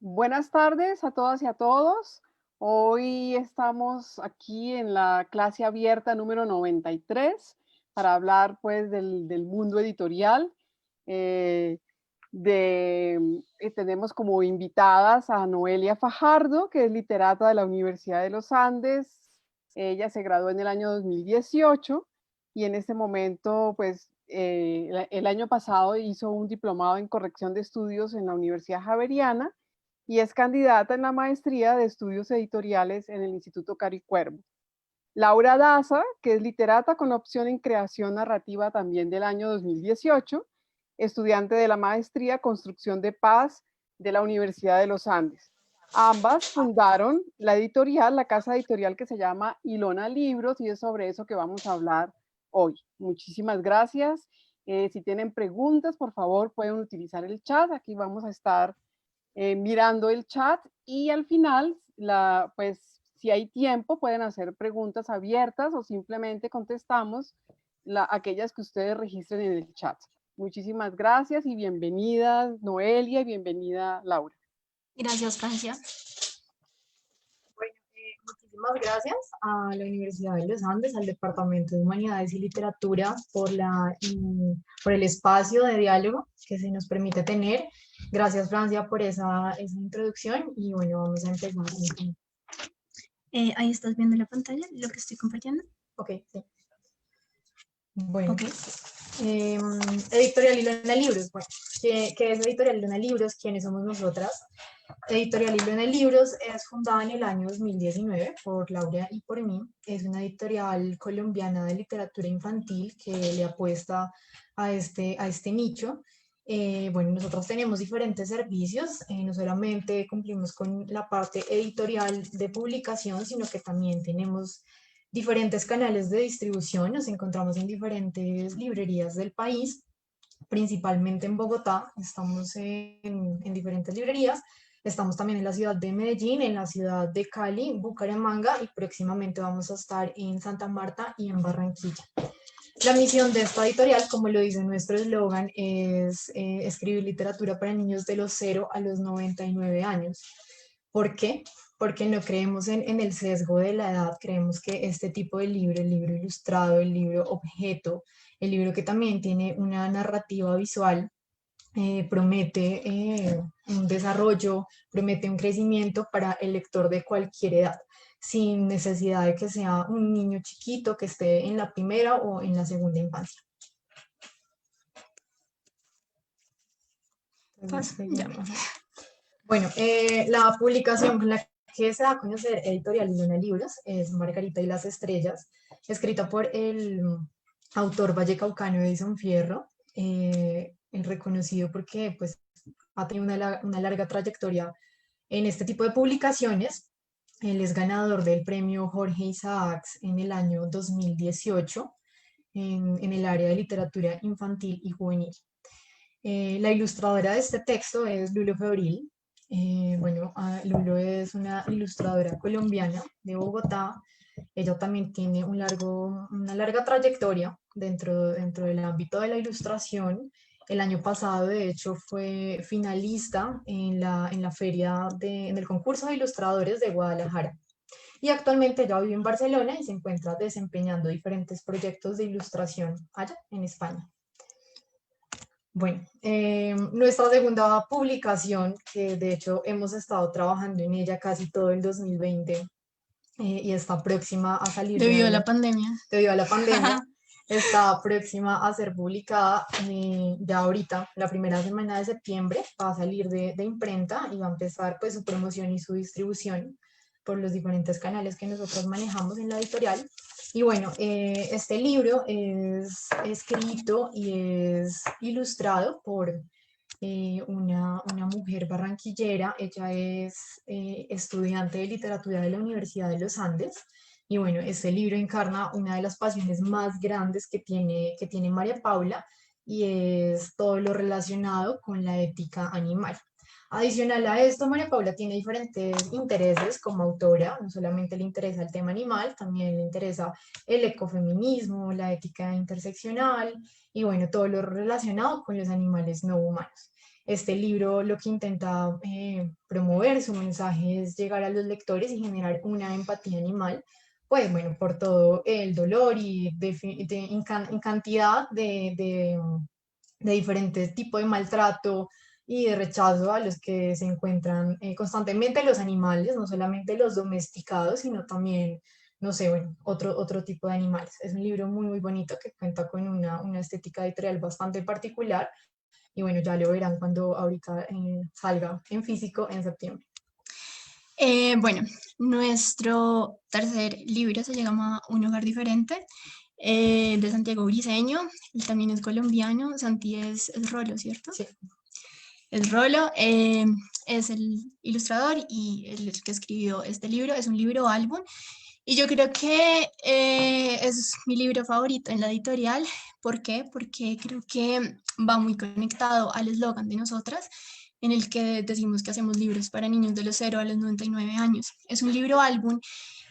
Buenas tardes a todas y a todos. Hoy estamos aquí en la clase abierta número 93 para hablar pues del mundo editorial. Eh, Tenemos como invitadas a Noelia Fajardo, que es literata de la Universidad de los Andes. Ella se graduó en el año 2018 y en este momento pues el año pasado hizo un diplomado en corrección de estudios en la Universidad Javeriana y es candidata en la maestría de estudios editoriales en el Instituto Caricuervo. Laura Daza, que es literata con opción en creación narrativa también del año 2018, estudiante de la maestría Construcción de Paz de la Universidad de los Andes. Ambas fundaron la editorial, la casa editorial que se llama Ilona Libros, y es sobre eso que vamos a hablar hoy. Muchísimas gracias. Si tienen preguntas, por favor, pueden utilizar el chat. Aquí vamos a estar mirando el chat y al final, pues si hay tiempo, pueden hacer preguntas abiertas o simplemente contestamos aquellas que ustedes registren en el chat. Muchísimas gracias y bienvenidas Noelia y bienvenida Laura. Gracias, Francia. Bueno, muchísimas gracias a la Universidad de los Andes, al Departamento de Humanidades y Literatura por el espacio de diálogo que se nos permite tener. Gracias, Francia, por esa introducción y bueno, vamos a empezar. Ahí estás viendo la pantalla, lo que estoy compartiendo. Ok, sí. Bueno, Ok. Editorial Ilona Libros. Bueno, ¿qué es Editorial Ilona Libros? ¿Quiénes somos nosotras? Editorial Ilona Libros es fundada en el año 2019 por Laura y por mí. Es una editorial colombiana de literatura infantil que le apuesta a este nicho. Bueno, nosotros tenemos diferentes servicios, no solamente cumplimos con la parte editorial de publicación, sino que también tenemos diferentes canales de distribución. Nos encontramos en diferentes librerías del país, principalmente en Bogotá. Estamos en diferentes librerías. Estamos también en la ciudad de Medellín, en la ciudad de Cali, Bucaramanga y próximamente vamos a estar en Santa Marta y en Barranquilla. La misión de esta editorial, como lo dice nuestro eslogan, es escribir literatura para niños de los 0 a los 99 años. ¿Por qué? Porque no creemos en el sesgo de la edad, creemos que este tipo de libro, el libro ilustrado, el libro objeto, el libro que también tiene una narrativa visual, promete un desarrollo, promete un crecimiento para el lector de cualquier edad, sin necesidad de que sea un niño chiquito que esté en la primera o en la segunda infancia. Ya. Bueno, la publicación con la que se da a conocer Editorial Ilona Libros es Margarita y las Estrellas, escrita por el autor vallecaucano Edison Fierro, el reconocido porque pues, ha tenido una larga trayectoria en este tipo de publicaciones. Él es ganador del premio Jorge Isaacs en el año 2018 en el área de literatura infantil y juvenil. La ilustradora de este texto es Lulo Febril. Bueno, Lulo es una ilustradora colombiana de Bogotá. Ella también tiene una larga trayectoria dentro del ámbito de la ilustración. El año pasado, de hecho, fue finalista en la feria en el concurso de ilustradores de Guadalajara. Y actualmente ella vive en Barcelona y se encuentra desempeñando diferentes proyectos de ilustración allá en España. Bueno, nuestra segunda publicación, que de hecho hemos estado trabajando en ella casi todo el 2020 y está próxima a salir Debido a la pandemia. Debido a la pandemia, está próxima a ser publicada ya ahorita, la primera semana de septiembre, va a salir de imprenta y va a empezar pues su promoción y su distribución por los diferentes canales que nosotros manejamos en la editorial. Y bueno, este libro es escrito y es ilustrado por una mujer barranquillera. Ella es estudiante de literatura de la Universidad de los Andes. Y bueno, este libro encarna una de las pasiones más grandes que tiene María Paula y es todo lo relacionado con la ética animal. Adicional a esto, María Paula tiene diferentes intereses como autora. No solamente le interesa el tema animal, también le interesa el ecofeminismo, la ética interseccional y bueno, todo lo relacionado con los animales no humanos. Este libro lo que intenta promover, su mensaje es llegar a los lectores y generar una empatía animal, pues bueno, por todo el dolor y en cantidad de diferentes tipos de maltrato y de rechazo a los que se encuentran constantemente los animales, no solamente los domesticados, sino también, no sé, bueno, otro tipo de animales. Es un libro muy, muy bonito que cuenta con una estética editorial bastante particular y bueno, ya lo verán cuando ahorita salga en físico en septiembre. Bueno, nuestro tercer libro se llama Un hogar diferente, de Santiago Briceño. Él también es colombiano. Santi es Rolo, ¿cierto? Sí. Es Rolo, es el ilustrador y el que escribió este libro. Es un libro álbum. Y yo creo que es mi libro favorito en la editorial. ¿Por qué? Porque creo que va muy conectado al eslogan de nosotras, en el que decimos que hacemos libros para niños de los 0 a los 99 años. Es un libro álbum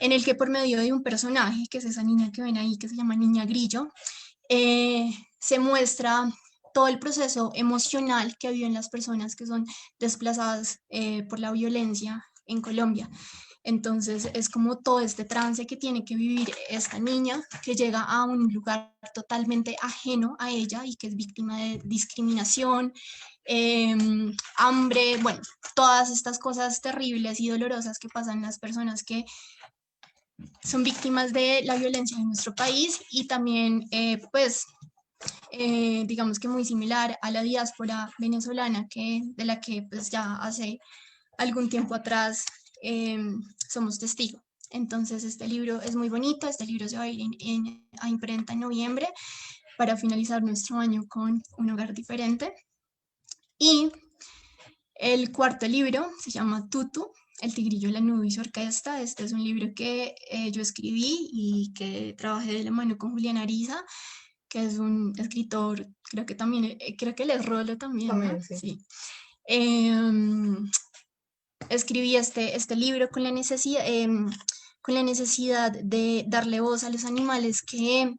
en el que por medio de un personaje, que es esa niña que ven ahí, que se llama Niña Grillo, se muestra todo el proceso emocional que viven las personas que son desplazadas por la violencia en Colombia. Entonces es como todo este trance que tiene que vivir esta niña que llega a un lugar totalmente ajeno a ella y que es víctima de discriminación, hambre, bueno, todas estas cosas terribles y dolorosas que pasan las personas que son víctimas de la violencia en nuestro país y también pues digamos que muy similar a la diáspora venezolana de la que pues ya hace algún tiempo atrás somos testigos. Entonces este libro es muy bonito, este libro se va a ir a imprenta en noviembre para finalizar nuestro año con un hogar diferente. Y el cuarto libro se llama Tutu, El tigrillo lanudo y su orquesta. Este es un libro que yo escribí y que trabajé de la mano con Julián Ariza, que es un escritor, creo que también, creo que él es Rolo también, ¿no? También, sí. Sí. Escribí este libro con la necesidad de darle voz a los animales que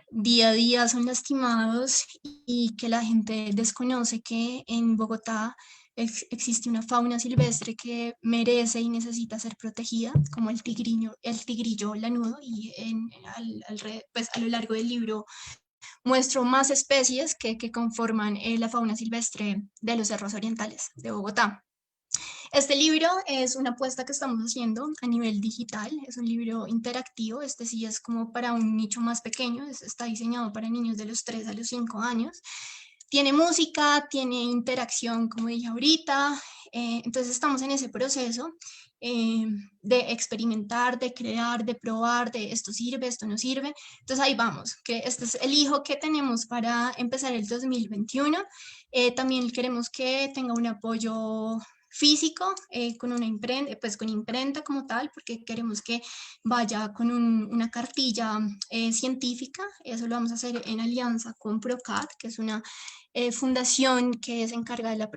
día a día son lastimados y que la gente desconoce que en Bogotá existe una fauna silvestre que merece y necesita ser protegida, como el tigrillo lanudo, y pues a lo largo del libro muestro más especies que conforman la fauna silvestre de los cerros orientales de Bogotá. Este libro es una apuesta que estamos haciendo a nivel digital, es un libro interactivo, este sí es como para un nicho más pequeño, está diseñado para niños de los 3 a los 5 años. Tiene música, tiene interacción, como dije ahorita, entonces estamos en ese proceso de experimentar, de crear, de probar, de esto sirve, esto no sirve. Entonces ahí vamos, que este es el hijo que tenemos para empezar el 2021. También queremos que tenga un apoyo físico, con una imprenta, pues con imprenta como tal, porque queremos que vaya con una cartilla científica. Eso lo vamos a hacer en alianza con PROCAT, que es una fundación que se encarga de la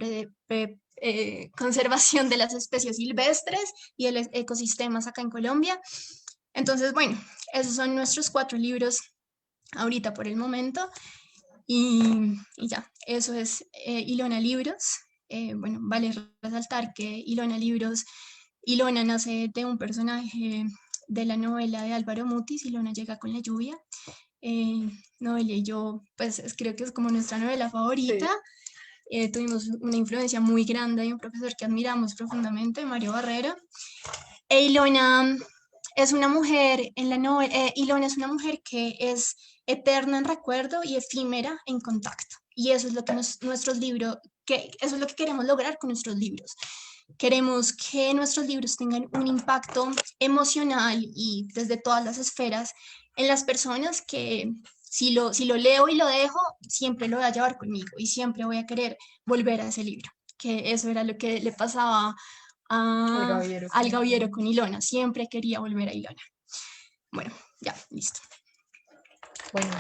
conservación de las especies silvestres y de los ecosistemas acá en Colombia. Entonces, bueno, esos son nuestros 4 libros ahorita por el momento. Y ya, eso es Ilona Libros. Bueno, vale resaltar que Ilona nace de un personaje de la novela de Álvaro Mutis, Ilona llega con la lluvia. Noelia y yo, pues creo que es como nuestra novela favorita. Sí. Tuvimos una influencia muy grande de un profesor que admiramos profundamente, Mario Barrero. E Ilona es una mujer en la novela, Ilona es una mujer que es eterna en recuerdo y efímera en contacto. Y eso es lo que nuestros libros, eso es lo que queremos lograr con nuestros libros. Queremos que nuestros libros tengan un impacto emocional y desde todas las esferas en las personas que si lo leo y lo dejo, siempre lo voy a llevar conmigo y siempre voy a querer volver a ese libro. Que eso era lo que le pasaba al Gaviero con Ilona. Siempre quería volver a Ilona. Bueno, ya, listo. Bueno,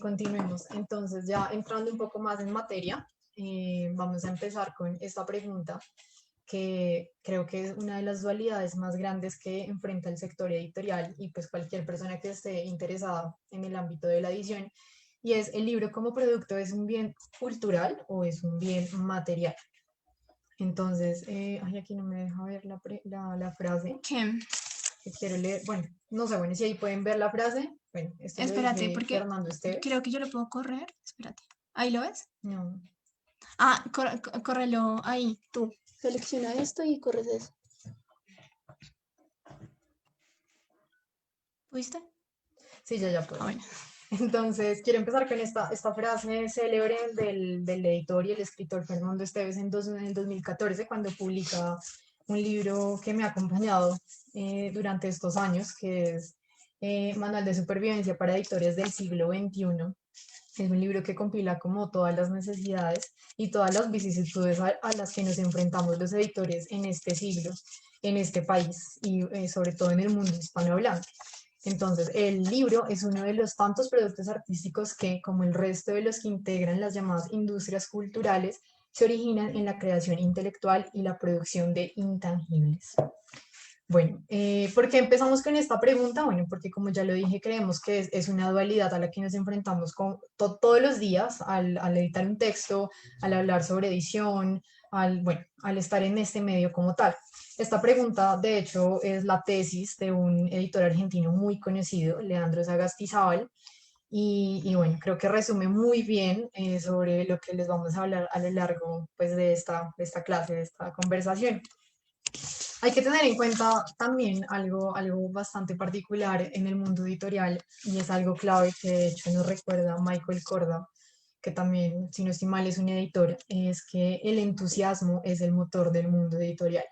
continuemos. Entonces, ya entrando un poco más en materia, vamos a empezar con esta pregunta que creo que es una de las dualidades más grandes que enfrenta el sector editorial y pues cualquier persona que esté interesada en el ámbito de la edición, y es: ¿el libro como producto es un bien cultural o es un bien material? Entonces, ay, aquí no me deja ver la frase ¿Qué? que quiero leer. Bueno, no sé, bueno, si ahí pueden ver la frase. Bueno, esto lo Espérate, dice porque Fernando Esteves. creo que yo lo puedo correr. Espérate. ¿Ahí lo ves? No. Ah, córrelo ahí, tú. Selecciona esto y corres eso. ¿Pudiste? Sí, ya Ah, puedo. bueno. Entonces, quiero empezar con esta frase célebre del editor y el escritor Fernando Esteves en el 2014, cuando publica un libro que me ha acompañado durante estos años, que es Manual de Supervivencia para Editores del siglo XXI. Es un libro que compila como todas las necesidades y todas las vicisitudes a las que nos enfrentamos los editores en este siglo, en este país y sobre todo en el mundo hispanohablante. Entonces, el libro es uno de los tantos productos artísticos que, como el resto de los que integran las llamadas industrias culturales, se originan en la creación intelectual y la producción de intangibles. Bueno, ¿por qué empezamos con esta pregunta? Bueno, porque como ya lo dije, creemos que es una dualidad a la que nos enfrentamos todos los días al editar un texto, al hablar sobre edición, bueno, al estar en este medio como tal. Esta pregunta, de hecho, es la tesis de un editor argentino muy conocido, Leandro Sagastizábal, y bueno, creo que resume muy bien sobre lo que les vamos a hablar a lo largo pues, de esta clase, de esta conversación. Hay que tener en cuenta también algo bastante particular en el mundo editorial, y es algo clave que de hecho nos recuerda Michael Korda, que también, si no estoy mal, es un editor, es que el entusiasmo es el motor del mundo editorial.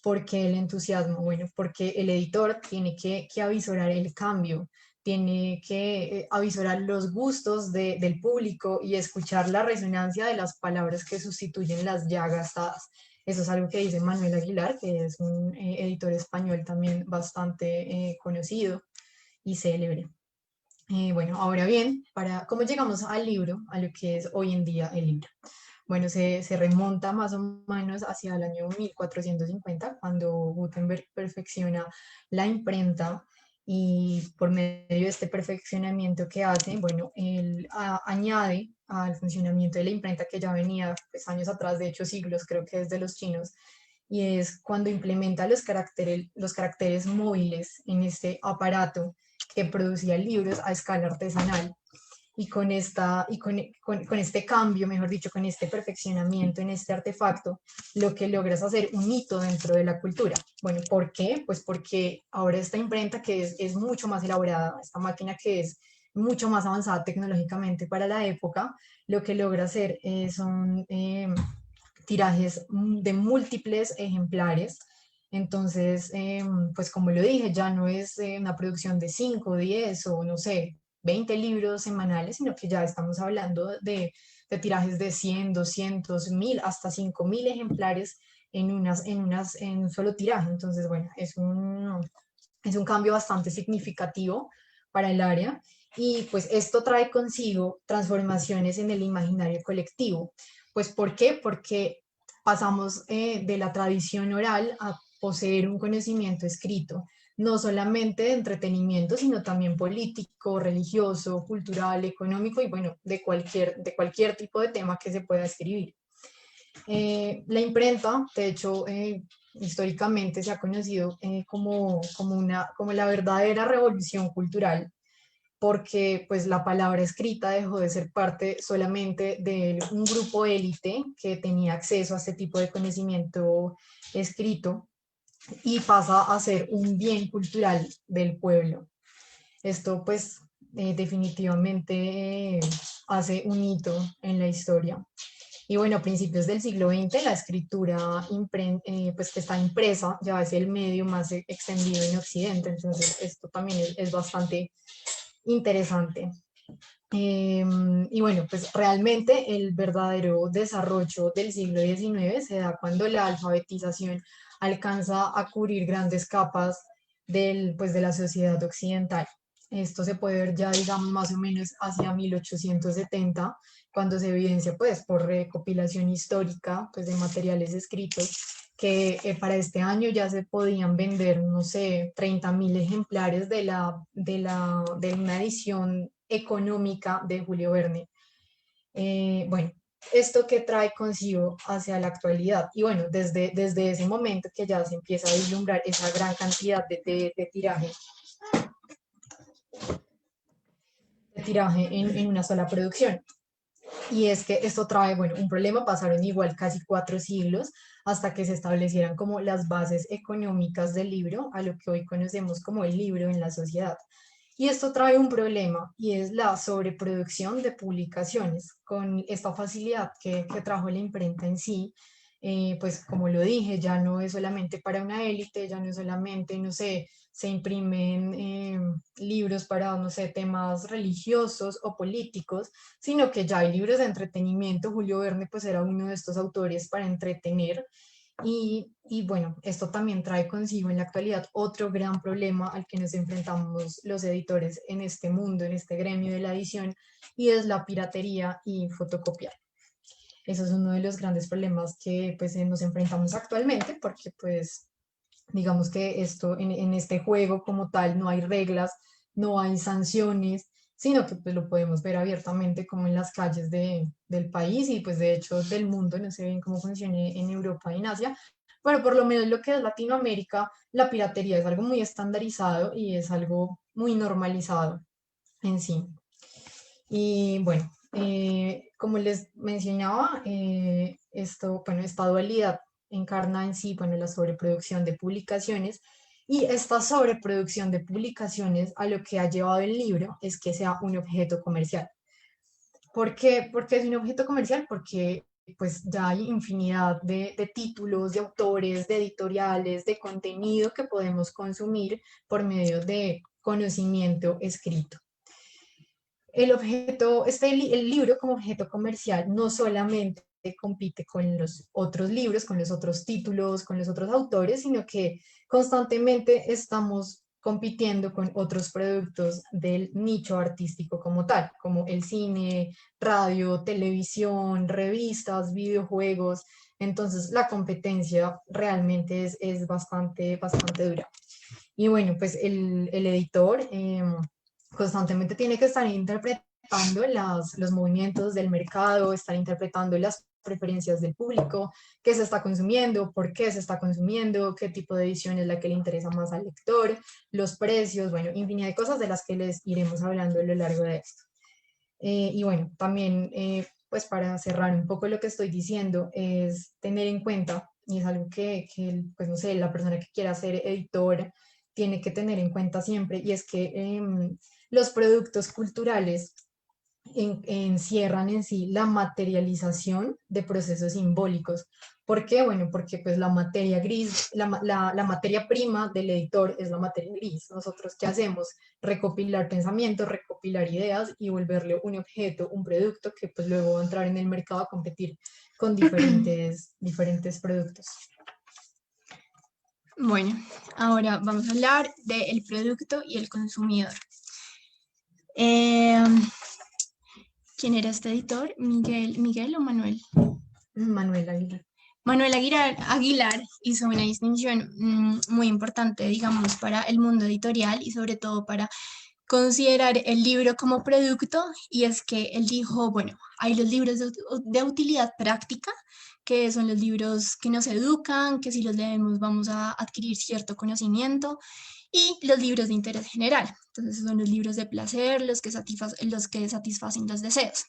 ¿Por qué el entusiasmo? Bueno, porque el editor tiene que avisorar el cambio, tiene que avisorar los gustos del público y escuchar la resonancia de las palabras que sustituyen las ya gastadas. Eso es algo que dice Manuel Aguilar, que es un editor español también bastante conocido y célebre. Bueno, ahora bien, ¿cómo llegamos al libro, a lo que es hoy en día el libro? Bueno, se remonta más o menos hacia el año 1450, cuando Gutenberg perfecciona la imprenta, y por medio de este perfeccionamiento que hace, bueno, él añade al funcionamiento de la imprenta que ya venía pues, años atrás, de hecho siglos, creo que desde los chinos, y es cuando implementa los caracteres móviles en este aparato que producía libros a escala artesanal. Y con este cambio, mejor dicho, con este perfeccionamiento en este artefacto, lo que logras hacer un hito dentro de la cultura. Bueno, ¿por qué? Pues porque ahora esta imprenta que es mucho más elaborada, esta máquina que es mucho más avanzada tecnológicamente para la época, lo que logra hacer son tirajes de múltiples ejemplares. Entonces, pues como lo dije, ya no es una producción de 5, 10 o no sé, 20 libros semanales, sino que ya estamos hablando de tirajes de 100, 200, 1000, hasta 5000 ejemplares en un solo tiraje. Entonces, bueno, es un cambio bastante significativo para el área, y pues esto trae consigo transformaciones en el imaginario colectivo. Pues ¿por qué? Porque pasamos de la tradición oral a poseer un conocimiento escrito, no solamente de entretenimiento, sino también político, religioso, cultural, económico y bueno, de cualquier tipo de tema que se pueda escribir. La imprenta, de hecho, históricamente se ha conocido como la verdadera revolución cultural, porque pues la palabra escrita dejó de ser parte solamente de un grupo élite que tenía acceso a este tipo de conocimiento escrito, y pasa a ser un bien cultural del pueblo. Esto pues definitivamente hace un hito en la historia. Y bueno, a principios del siglo XX, la escritura pues que está impresa ya es el medio más extendido en Occidente, entonces esto también es bastante interesante. Y bueno, pues realmente el verdadero desarrollo del siglo XIX se da cuando la alfabetización alcanza a cubrir grandes capas pues, de la sociedad occidental. Esto se puede ver ya, digamos, más o menos hacia 1870, cuando se evidencia, pues, por recopilación histórica, pues, de materiales escritos, que para este año ya se podían vender, no sé, 30.000 ejemplares de una edición económica de Julio Verne. Bueno, esto que trae consigo hacia la actualidad. Y bueno, desde ese momento que ya se empieza a vislumbrar esa gran cantidad de tiraje en una sola producción. Y es que esto trae, bueno, un problema. Pasaron igual casi 4 siglos hasta que se establecieran como las bases económicas del libro, a lo que hoy conocemos como el libro en la sociedad. Y esto trae un problema y es la sobreproducción de publicaciones. Con esta facilidad que trajo la imprenta en sí, pues como lo dije, ya no es solamente para una élite, ya no es solamente, no sé, se imprimen libros para, no sé, temas religiosos o políticos, sino que ya hay libros de entretenimiento. Julio Verne pues era uno de estos autores para entretener. Y bueno, esto también trae consigo en la actualidad otro gran problema al que nos enfrentamos los editores en este mundo, en este gremio de la edición, y es la piratería y fotocopiar. Eso es uno de los grandes problemas que pues nos enfrentamos actualmente, porque pues digamos que esto en este juego como tal no hay reglas, no hay sanciones, sino que pues lo podemos ver abiertamente como en las calles del país y pues de hecho del mundo. No sé bien cómo funciona en Europa y en Asia, pero por lo menos lo que es Latinoamérica, la piratería es algo muy estandarizado y es algo muy normalizado en sí. Y bueno, como les mencionaba, bueno, esta dualidad encarna en sí, bueno, la sobreproducción de publicaciones, y esta sobreproducción de publicaciones a lo que ha llevado el libro es que sea un objeto comercial. ¿Por qué? Porque es un objeto comercial, porque pues ya hay infinidad de títulos, de autores, de editoriales, de contenido que podemos consumir por medio de conocimiento escrito. El libro como objeto comercial no solamente compite con los otros libros, con los otros títulos, con los otros autores, sino que constantemente estamos compitiendo con otros productos del nicho artístico como tal, como el cine, radio, televisión, revistas, videojuegos. Entonces la competencia realmente es bastante dura. Y bueno, pues el editor constantemente tiene que estar interpretando los movimientos del mercado, estar interpretando las preferencias del público, qué se está consumiendo, por qué se está consumiendo, qué tipo de edición es la que le interesa más al lector, los precios, bueno, infinidad de cosas de las que les iremos hablando a lo largo de esto. Y bueno, también, pues para cerrar un poco lo que estoy diciendo, es tener en cuenta, y es algo pues no sé, la persona que quiera ser editora tiene que tener en cuenta siempre, y es que los productos culturales encierran en sí la materialización de procesos simbólicos. ¿Por qué? Bueno, porque pues la materia gris, la materia prima del editor es la materia gris. Nosotros, ¿qué hacemos? Recopilar pensamientos, recopilar ideas y volverle un objeto, un producto que pues luego va a entrar en el mercado a competir con diferentes productos. Bueno, ahora vamos a hablar del producto y el consumidor. ¿Quién era este editor? ¿Miguel o Manuel? Manuel Aguilar. Manuel Aguilar hizo una distinción muy importante, digamos, para el mundo editorial y sobre todo para considerar el libro como producto, y es que él dijo, bueno, hay los libros de utilidad práctica, que son los libros que nos educan, que si los leemos vamos a adquirir cierto conocimiento, y los libros de interés general. Entonces son los libros de placer, los que satisfacen los deseos.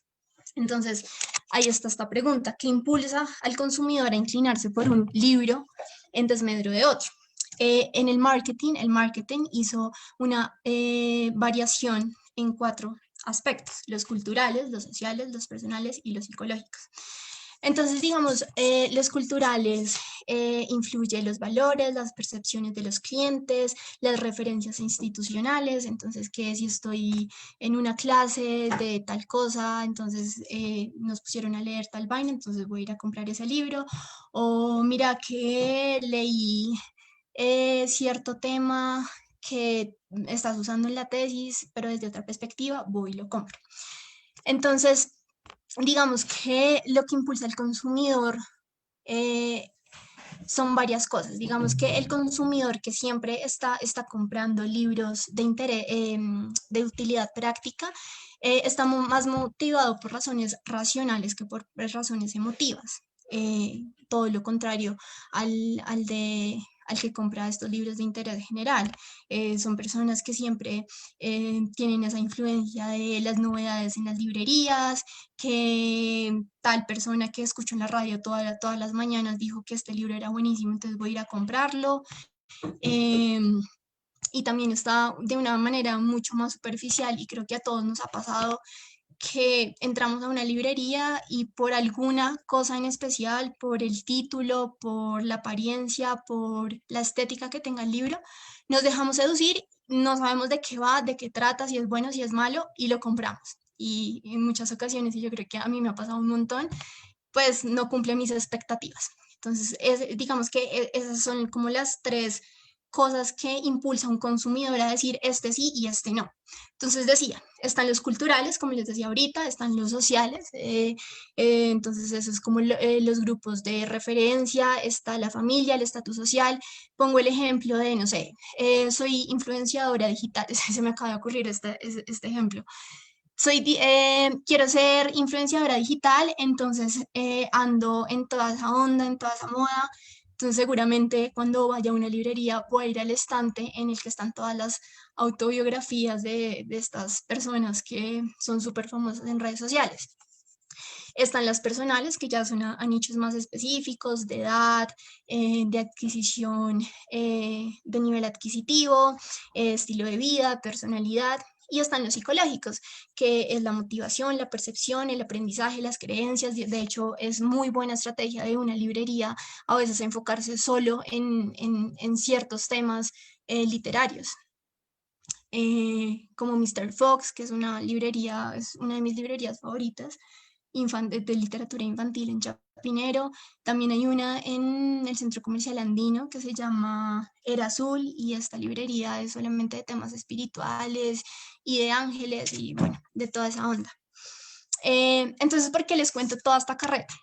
Entonces, ahí está esta pregunta: ¿qué impulsa al consumidor a inclinarse por un libro en desmedro de otro? En el marketing hizo una variación en 4 aspectos: los culturales, los sociales, los personales y los psicológicos. Entonces, digamos, los culturales influyen los valores, las percepciones de los clientes, las referencias institucionales. Entonces, que si estoy en una clase de tal cosa, entonces nos pusieron a leer tal vaina, entonces voy a ir a comprar ese libro. O mira que leí cierto tema que estás usando en la tesis, pero desde otra perspectiva, voy y lo compro. Entonces, digamos que lo que impulsa al consumidor son varias cosas. Digamos que el consumidor que siempre está comprando libros de interés, de utilidad práctica, está más motivado por razones racionales que por razones emotivas. Todo lo contrario al que compra estos libros de interés general. Son personas que siempre tienen esa influencia de las novedades en las librerías, que tal persona que escucho en la radio todas las mañanas dijo que este libro era buenísimo, entonces voy a ir a comprarlo. Eh, y también está de una manera mucho más superficial, y creo que a todos nos ha pasado que entramos a una librería y por alguna cosa en especial, por el título, por la apariencia, por la estética que tenga el libro, nos dejamos seducir, no sabemos de qué va, de qué trata, si es bueno, si es malo, y lo compramos. Y en muchas ocasiones, y yo creo que a mí me ha pasado un montón, pues no cumple mis expectativas. Entonces, digamos que esas son como las tres cosas que impulsa a un consumidor a decir este sí y este no. Entonces decía, están los culturales, como les decía ahorita, están los sociales, entonces eso es como los grupos de referencia, está la familia, el estatus social. Pongo el ejemplo de, no sé, soy influenciadora digital, se me acaba de ocurrir este ejemplo. Quiero ser influenciadora digital, entonces ando en toda esa onda, en toda esa moda. Entonces seguramente cuando vaya a una librería voy a ir al estante en el que están todas las autobiografías de estas personas que son súper famosas en redes sociales. Están las personales, que ya son a nichos más específicos, de edad, de adquisición, de nivel adquisitivo, estilo de vida, personalidad. Y están los psicológicos, que es la motivación, la percepción, el aprendizaje, las creencias. De hecho, es muy buena estrategia de una librería a veces enfocarse solo en ciertos temas literarios. Como Mr. Fox, que es una librería, es una de mis librerías favoritas, de literatura infantil en Chapinero. También hay una en el Centro Comercial Andino que se llama Era Azul, y esta librería es solamente de temas espirituales y de ángeles y bueno, de toda esa onda. Entonces, ¿por qué les cuento toda esta carreta?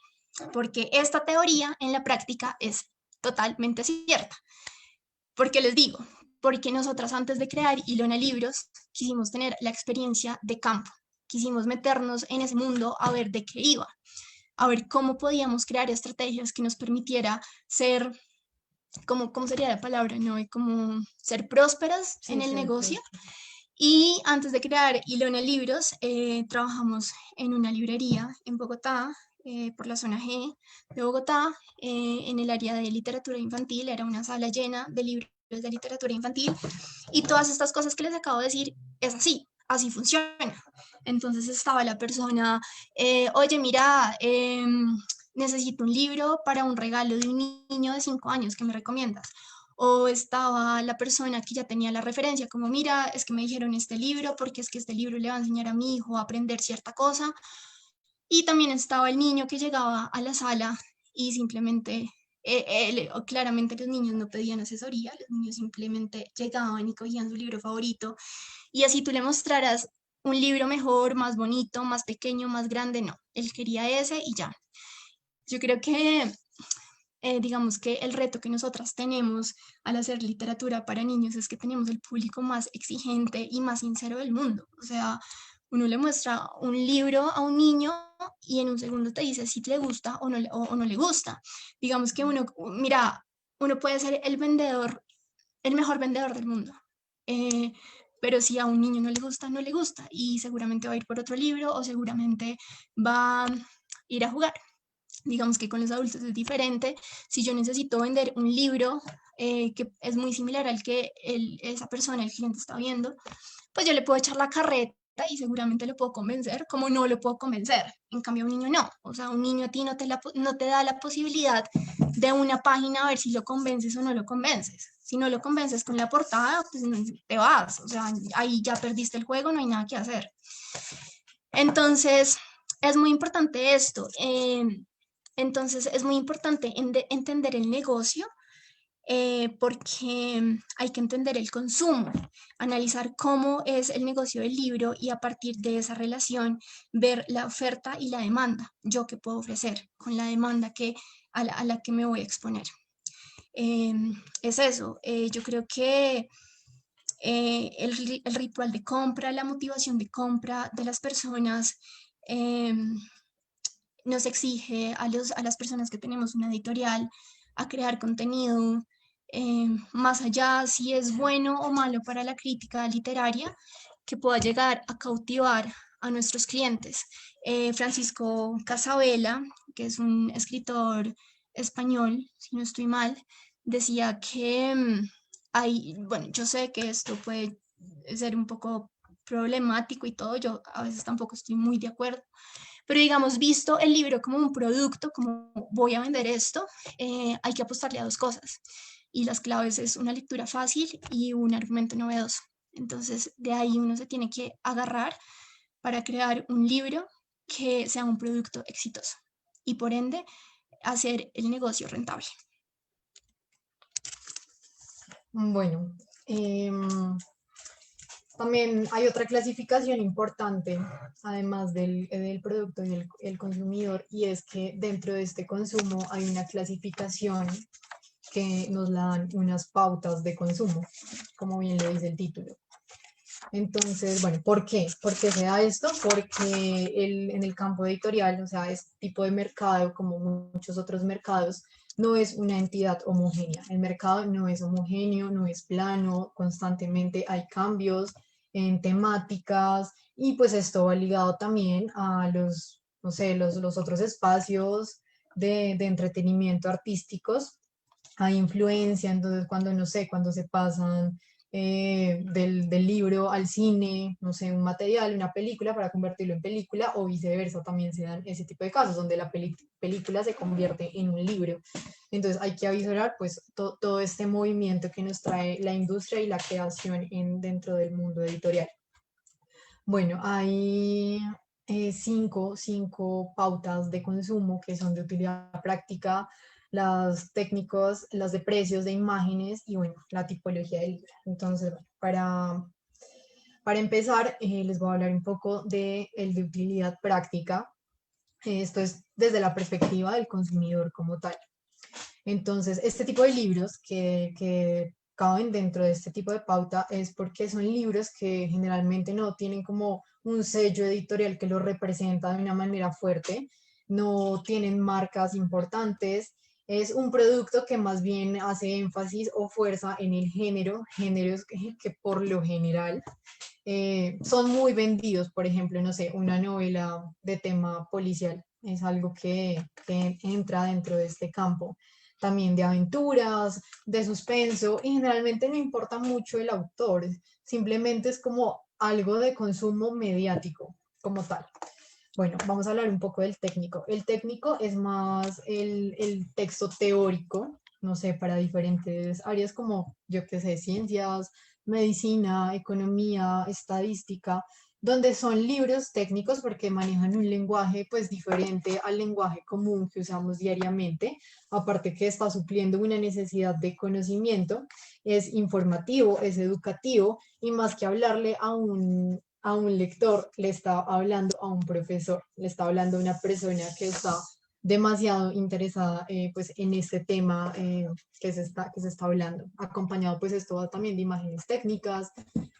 Porque esta teoría en la práctica es totalmente cierta. ¿Por qué les digo? Porque nosotras, antes de crear Ilona Libros, quisimos tener la experiencia de campo. Quisimos meternos en ese mundo a ver de qué iba, a ver cómo podíamos crear estrategias que nos permitiera ser, ¿cómo sería la palabra? ¿No? Como ser prósperas en el negocio. Y antes de crear Ilona Libros, trabajamos en una librería en Bogotá, por la zona G de Bogotá, en el área de literatura infantil. Era una sala llena de libros de literatura infantil, y todas estas cosas que les acabo de decir es así funciona. Entonces estaba la persona, oye, mira, necesito un libro para un regalo de un niño de 5 años, ¿qué me recomiendas? O estaba la persona que ya tenía la referencia, como mira, es que me dijeron este libro, porque es que este libro le va a enseñar a mi hijo a aprender cierta cosa. Y también estaba el niño que llegaba a la sala y simplemente, claramente los niños no pedían asesoría, los niños simplemente llegaban y cogían su libro favorito, y así tú le mostraras un libro mejor, más bonito, más pequeño, más grande, no, él quería ese y ya. Yo creo que digamos que el reto que nosotras tenemos al hacer literatura para niños es que tenemos el público más exigente y más sincero del mundo. O sea, uno le muestra un libro a un niño y en un segundo te dice si le gusta o no le gusta. Digamos que mira, uno puede ser el vendedor, el mejor vendedor del mundo. Pero si a un niño no le gusta, no le gusta, y seguramente va a ir por otro libro o seguramente va a ir a jugar. Digamos que con los adultos es diferente. Si yo necesito vender un libro que es muy similar al que esa persona, el cliente, está viendo, pues yo le puedo echar la carreta y seguramente lo puedo convencer, como no lo puedo convencer. En cambio, a un niño no. O sea, un niño a ti no te da la posibilidad de una página a ver si lo convences o no lo convences. Si no lo convences con la portada, pues te vas. O sea, ahí ya perdiste el juego, no hay nada que hacer. Entonces, es muy importante esto. Entonces, es muy importante entender el negocio, porque hay que entender el consumo, analizar cómo es el negocio del libro y a partir de esa relación ver la oferta y la demanda. Yo qué puedo ofrecer con la demanda a la que me voy a exponer. es eso. Yo creo que el ritual de compra, la motivación de compra de las personas nos exige a las personas que tenemos una editorial a crear contenido más allá si es bueno o malo para la crítica literaria, que pueda llegar a cautivar a nuestros clientes. Francisco Casabella, que es un escritor español, si no estoy mal, decía que hay, bueno, yo sé que esto puede ser un poco problemático y todo, yo a veces tampoco estoy muy de acuerdo, pero digamos, visto el libro como un producto, como voy a vender esto, hay que apostarle a dos cosas. Y las claves es una lectura fácil y un argumento novedoso. Entonces, de ahí uno se tiene que agarrar para crear un libro que sea un producto exitoso y por ende hacer el negocio rentable. Bueno, también hay otra clasificación importante, además del producto y el consumidor, y es que dentro de este consumo hay una clasificación que nos la dan unas pautas de consumo, como bien lo dice el título. Entonces, bueno, ¿por qué? ¿Por qué se da esto? Porque en el campo editorial, o sea, este tipo de mercado, como muchos otros mercados, no es una entidad homogénea. El mercado no es homogéneo, no es plano, constantemente hay cambios en temáticas y pues esto va ligado también a los, no sé, los otros espacios de entretenimiento artísticos. Hay influencia, entonces cuando, no sé, cuando se pasan del libro al cine, no sé, un material, una película para convertirlo en película o viceversa, también se dan ese tipo de casos donde la película se convierte en un libro. Entonces hay que avisorar pues todo este movimiento que nos trae la industria y la creación dentro del mundo editorial. Bueno, hay cinco pautas de consumo que son de utilidad práctica, las técnicos, las de precios, de imágenes y bueno, la tipología del libro. Entonces, bueno, para empezar, les voy a hablar un poco de el de utilidad práctica. Esto es desde la perspectiva del consumidor como tal. Entonces, este tipo de libros que caben dentro de este tipo de pauta es porque son libros que generalmente no tienen como un sello editorial que los representa de una manera fuerte, no tienen marcas importantes, es un producto que más bien hace énfasis o fuerza en el género, géneros que por lo general son muy vendidos, por ejemplo, no sé, una novela de tema policial es algo que entra dentro de este campo también de aventuras, de suspenso, y generalmente no importa mucho el autor, simplemente es como algo de consumo mediático como tal. Bueno, vamos a hablar un poco del técnico. El técnico es más el texto teórico, no sé, para diferentes áreas como, yo qué sé, ciencias, medicina, economía, estadística, donde son libros técnicos porque manejan un lenguaje pues diferente al lenguaje común que usamos diariamente, aparte que está supliendo una necesidad de conocimiento, es informativo, es educativo y más que hablarle a un lector, le está hablando a un profesor, le está hablando a una persona que está demasiado interesada pues en este tema que se está hablando. Acompañado pues esto también de imágenes técnicas,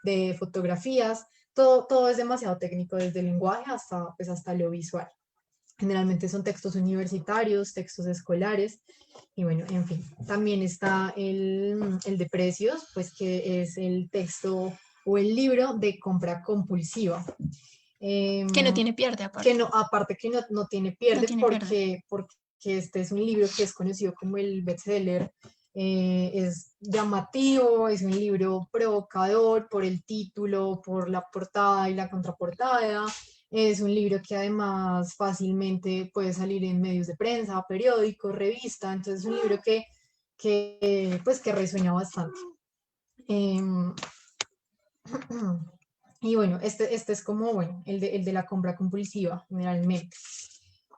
de fotografías, todo es demasiado técnico desde el lenguaje hasta, pues, hasta lo visual. Generalmente son textos universitarios, textos escolares y bueno, en fin. También está el de precios, pues que es el texto o el libro de compra compulsiva. Que no tiene pierde Que aparte. no, aparte que no tiene No pierde tiene pierde. porque este es un libro que es conocido como el bestseller, es llamativo, es un libro provocador por el título, por la portada y la contraportada, es un libro que además fácilmente puede salir en medios de prensa, periódicos, revista, entonces es un libro pues, que resuena bastante. Em, y bueno, este es como, bueno, el de la compra compulsiva, generalmente.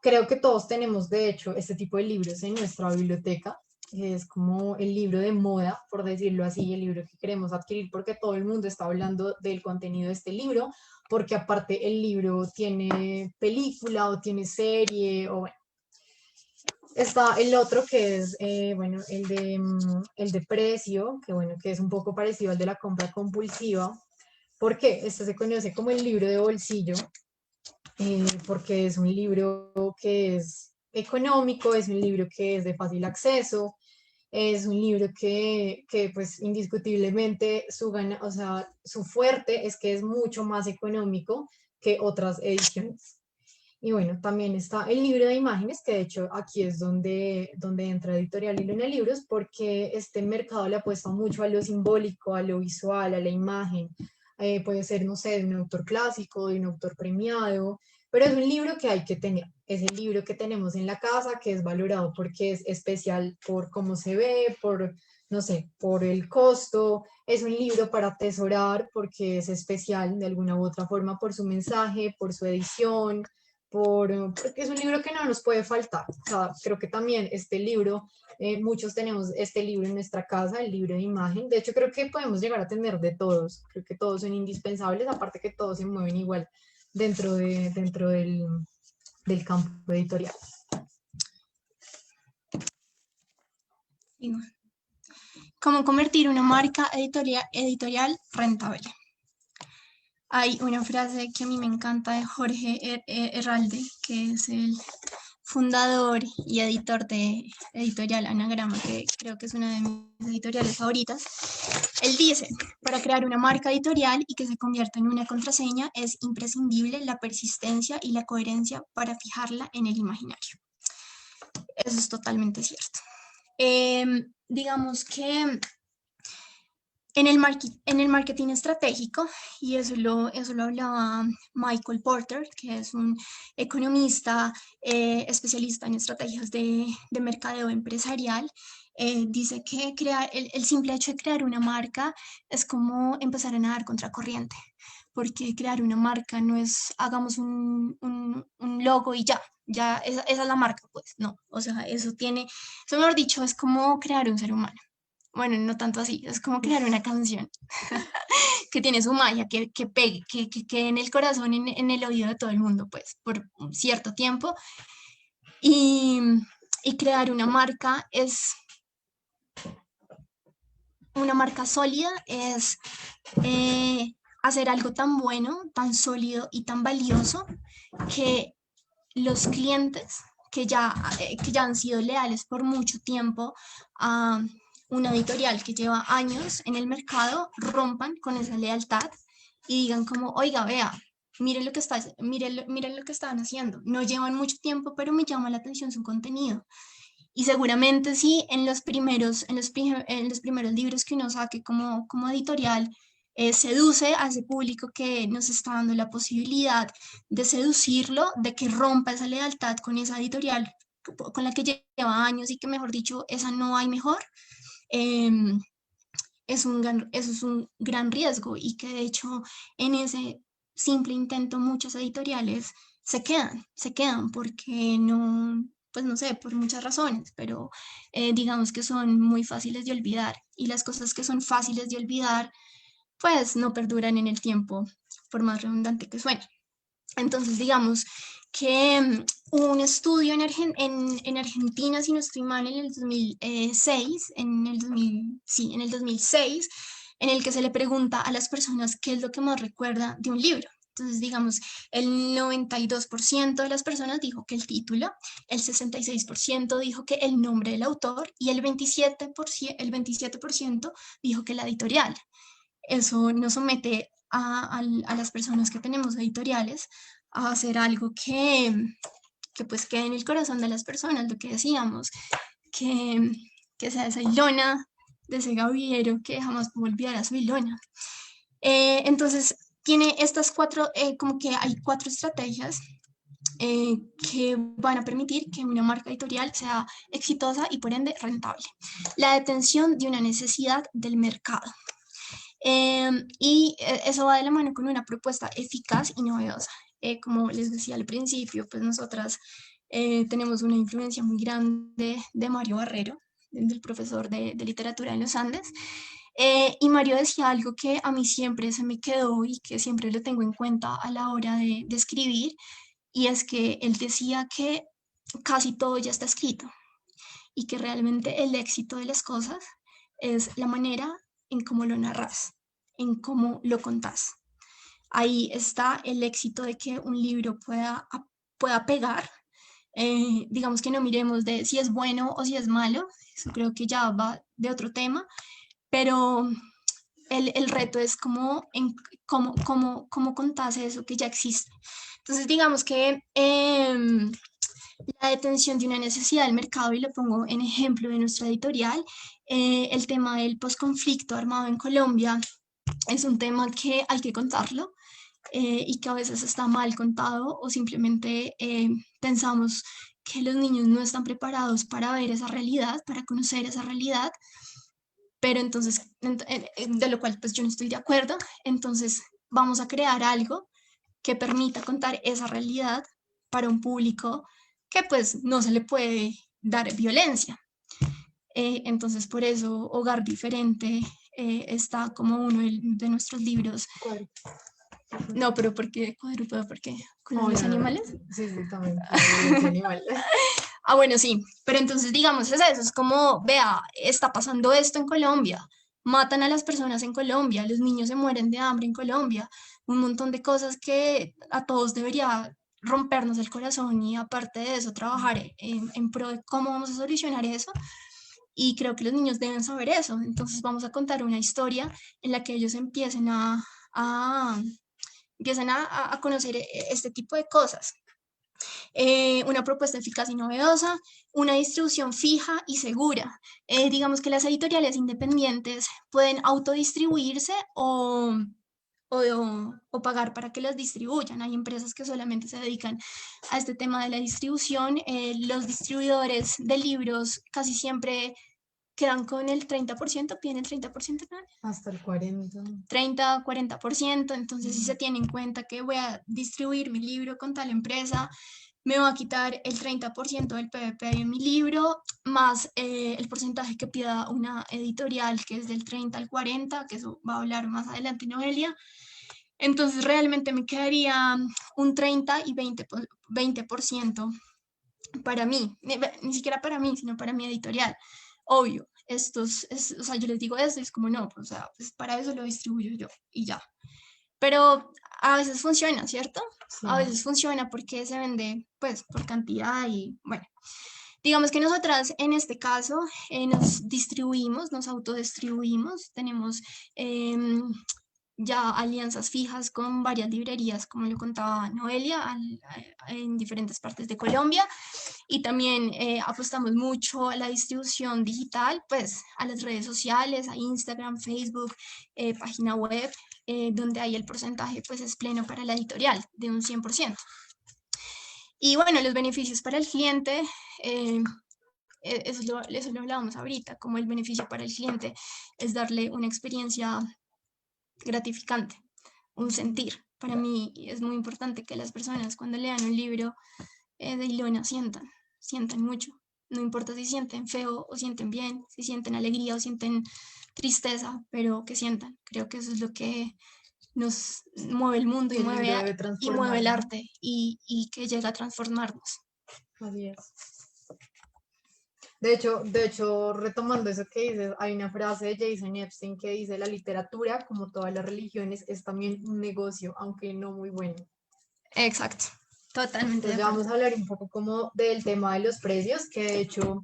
Creo que todos tenemos, de hecho, este tipo de libros en nuestra biblioteca. Es como el libro de moda, por decirlo así, el libro que queremos adquirir porque todo el mundo está hablando del contenido de este libro, porque aparte el libro tiene película o tiene serie, o bueno. Está el otro que es, bueno, el de precio, que bueno, que es un poco parecido al de la compra compulsiva. ¿Por qué? Este se conoce como el libro de bolsillo, porque es un libro que es económico, es un libro que es de fácil acceso, es un libro que pues indiscutiblemente o sea, su fuerte es que es mucho más económico que otras ediciones. Y bueno, también está el libro de imágenes, que de hecho aquí es donde entra Editorial Hilo en Libros, porque este mercado le apuesta mucho a lo simbólico, a lo visual, a la imagen. Puede ser, no sé, de un autor clásico, de un autor premiado, pero es un libro que hay que tener. Es el libro que tenemos en la casa, que es valorado porque es especial por cómo se ve, por, no sé, por el costo. Es un libro para atesorar porque es especial de alguna u otra forma por su mensaje, por su edición, porque es un libro que no nos puede faltar. O sea, creo que también este libro, muchos tenemos este libro en nuestra casa, el libro de imagen. De hecho, creo que podemos llegar a tener de todos. Creo que todos son indispensables, aparte que todos se mueven igual dentro del campo editorial. Digo, ¿cómo convertir una marca editorial rentable? Hay una frase que a mí me encanta de Jorge Herralde, que es el fundador y editor de Editorial Anagrama, que creo que es una de mis editoriales favoritas. Él dice, para crear una marca editorial y que se convierta en una contraseña es imprescindible la persistencia y la coherencia para fijarla en el imaginario. Eso es totalmente cierto. Digamos que en el marketing estratégico, y eso lo hablaba Michael Porter, que es un economista especialista en estrategias de mercadeo empresarial, dice que el simple hecho de crear una marca es como empezar a nadar contra corriente, porque crear una marca no es hagamos un logo y ya esa es la marca, pues no, o sea, eso mejor dicho, es como crear un ser humano. Bueno, no tanto así, es como crear una canción que tiene su magia, que pegue, que quede en el corazón, en el oído de todo el mundo, pues, por un cierto tiempo. Y, y crear una marca sólida es hacer algo tan bueno, tan sólido y tan valioso que los clientes que ya han sido leales por mucho tiempo a una editorial que lleva años en el mercado, rompan con esa lealtad y digan como, oiga, vea, miren lo que estaban haciendo. No llevan mucho tiempo, pero me llama la atención su contenido. Y seguramente sí, en los primeros libros que uno saque como editorial, seduce a ese público que nos está dando la posibilidad de seducirlo, de que rompa esa lealtad con esa editorial con la que lleva años y que, mejor dicho, esa no hay mejor. Eso es un gran riesgo y que de hecho en ese simple intento muchos editoriales se quedan porque no, pues no sé, por muchas razones, pero digamos que son muy fáciles de olvidar y las cosas que son fáciles de olvidar pues no perduran en el tiempo, por más redundante que suene. Entonces, digamos que hubo un estudio en Argentina, si no estoy mal, en el 2006, sí, en el 2006, en el que se le pregunta a las personas qué es lo que más recuerda de un libro. Entonces, digamos, el 92% de las personas dijo que el título, el 66% dijo que el nombre del autor y el 27% dijo que la editorial. Eso nos somete a las personas que tenemos editoriales a hacer algo que pues quede en el corazón de las personas, lo que decíamos, que, que sea esa Ilona de ese Gaviero que jamás puedo olvidar a su Ilona. Entonces, tiene estas cuatro, como que hay cuatro estrategias que van a permitir que una marca editorial sea exitosa y por ende rentable. La detención de una necesidad del mercado. Eso va de la mano con una propuesta eficaz y novedosa. Como les decía al principio, pues nosotras tenemos una influencia muy grande de Mario Barrero, del profesor de literatura en los Andes. Y Mario decía algo que a mí siempre se me quedó y que siempre lo tengo en cuenta a la hora de escribir, y es que él decía que casi todo ya está escrito. y que realmente el éxito de las cosas es la manera en cómo lo narras, en cómo lo contás. Ahí está el éxito de que un libro pueda pegar. Digamos que no miremos de si es bueno o si es malo, eso creo que ya va de otro tema, pero el reto es cómo contás eso que ya existe. Entonces, digamos que la detención de una necesidad del mercado, y lo pongo en ejemplo de nuestra editorial, el tema del posconflicto armado en Colombia es un tema que hay que contarlo, y que a veces está mal contado o simplemente pensamos que los niños no están preparados para ver esa realidad, para conocer esa realidad, pero entonces, de lo cual pues yo no estoy de acuerdo. Entonces vamos a crear algo que permita contar esa realidad para un público que pues no se le puede dar violencia. Entonces por eso Hogar Diferente está como uno de nuestros libros. ¿Cuál? No, pero ¿por qué cuadrúpedo? ¿Por qué? ¿Con Oh, los no, no. animales? Sí, sí, también. La violencia animal. Ah, bueno, sí, pero entonces digamos es eso, es como, vea, está pasando esto en Colombia, matan a las personas en Colombia, los niños se mueren de hambre en Colombia, un montón de cosas que a todos debería rompernos el corazón, y aparte de eso trabajar en pro de cómo vamos a solucionar eso, y creo que los niños deben saber eso. Entonces vamos a contar una historia en la que ellos a, a conocer este tipo de cosas. Una propuesta eficaz y novedosa, una distribución fija y segura. Digamos que las editoriales independientes pueden autodistribuirse o pagar para que las distribuyan. Hay empresas que solamente se dedican a este tema de la distribución. Los distribuidores de libros casi siempre quedan con el 30%, piden el 30%, ¿no? Hasta el 40. 30, 40%. Entonces, si se tiene en cuenta que voy a distribuir mi libro con tal empresa, me va a quitar el 30% del PVP en mi libro, más el porcentaje que pida una editorial, que es del 30 al 40, que eso va a hablar más adelante Noelia. Entonces, realmente me quedaría un 30 y 20% para mí, ni siquiera para mí, sino para mi editorial. Obvio, o sea, yo les digo esto y es como no, pues, o sea, pues para eso lo distribuyo yo y ya. Pero a veces funciona, ¿cierto? Sí. A veces funciona porque se vende pues por cantidad y bueno. Digamos que nosotras en este caso nos distribuimos, nos autodistribuimos, tenemos ya alianzas fijas con varias librerías, como lo contaba Noelia, en diferentes partes de Colombia, y también apostamos mucho a la distribución digital, pues a las redes sociales, a Instagram, Facebook, página web, donde ahí el porcentaje pues es pleno para la editorial, de un 100%. Y bueno, los beneficios para el cliente, eso lo hablábamos ahorita, como el beneficio para el cliente es darle una experiencia gratificante, un sentir. Para mí es muy importante que las personas cuando lean un libro de Ilona sientan mucho. No importa si sienten feo o sienten bien, si sienten alegría o sienten tristeza, pero que sientan. Creo que eso es lo que nos mueve el mundo y mueve el arte y que llega a transformarnos. Así es. De hecho, retomando eso que dices, hay una frase de Jason Epstein que dice: la literatura, como todas las religiones, es también un negocio, aunque no muy bueno. Exacto, totalmente. Entonces ya vamos a hablar un poco como del tema de los precios, que de hecho,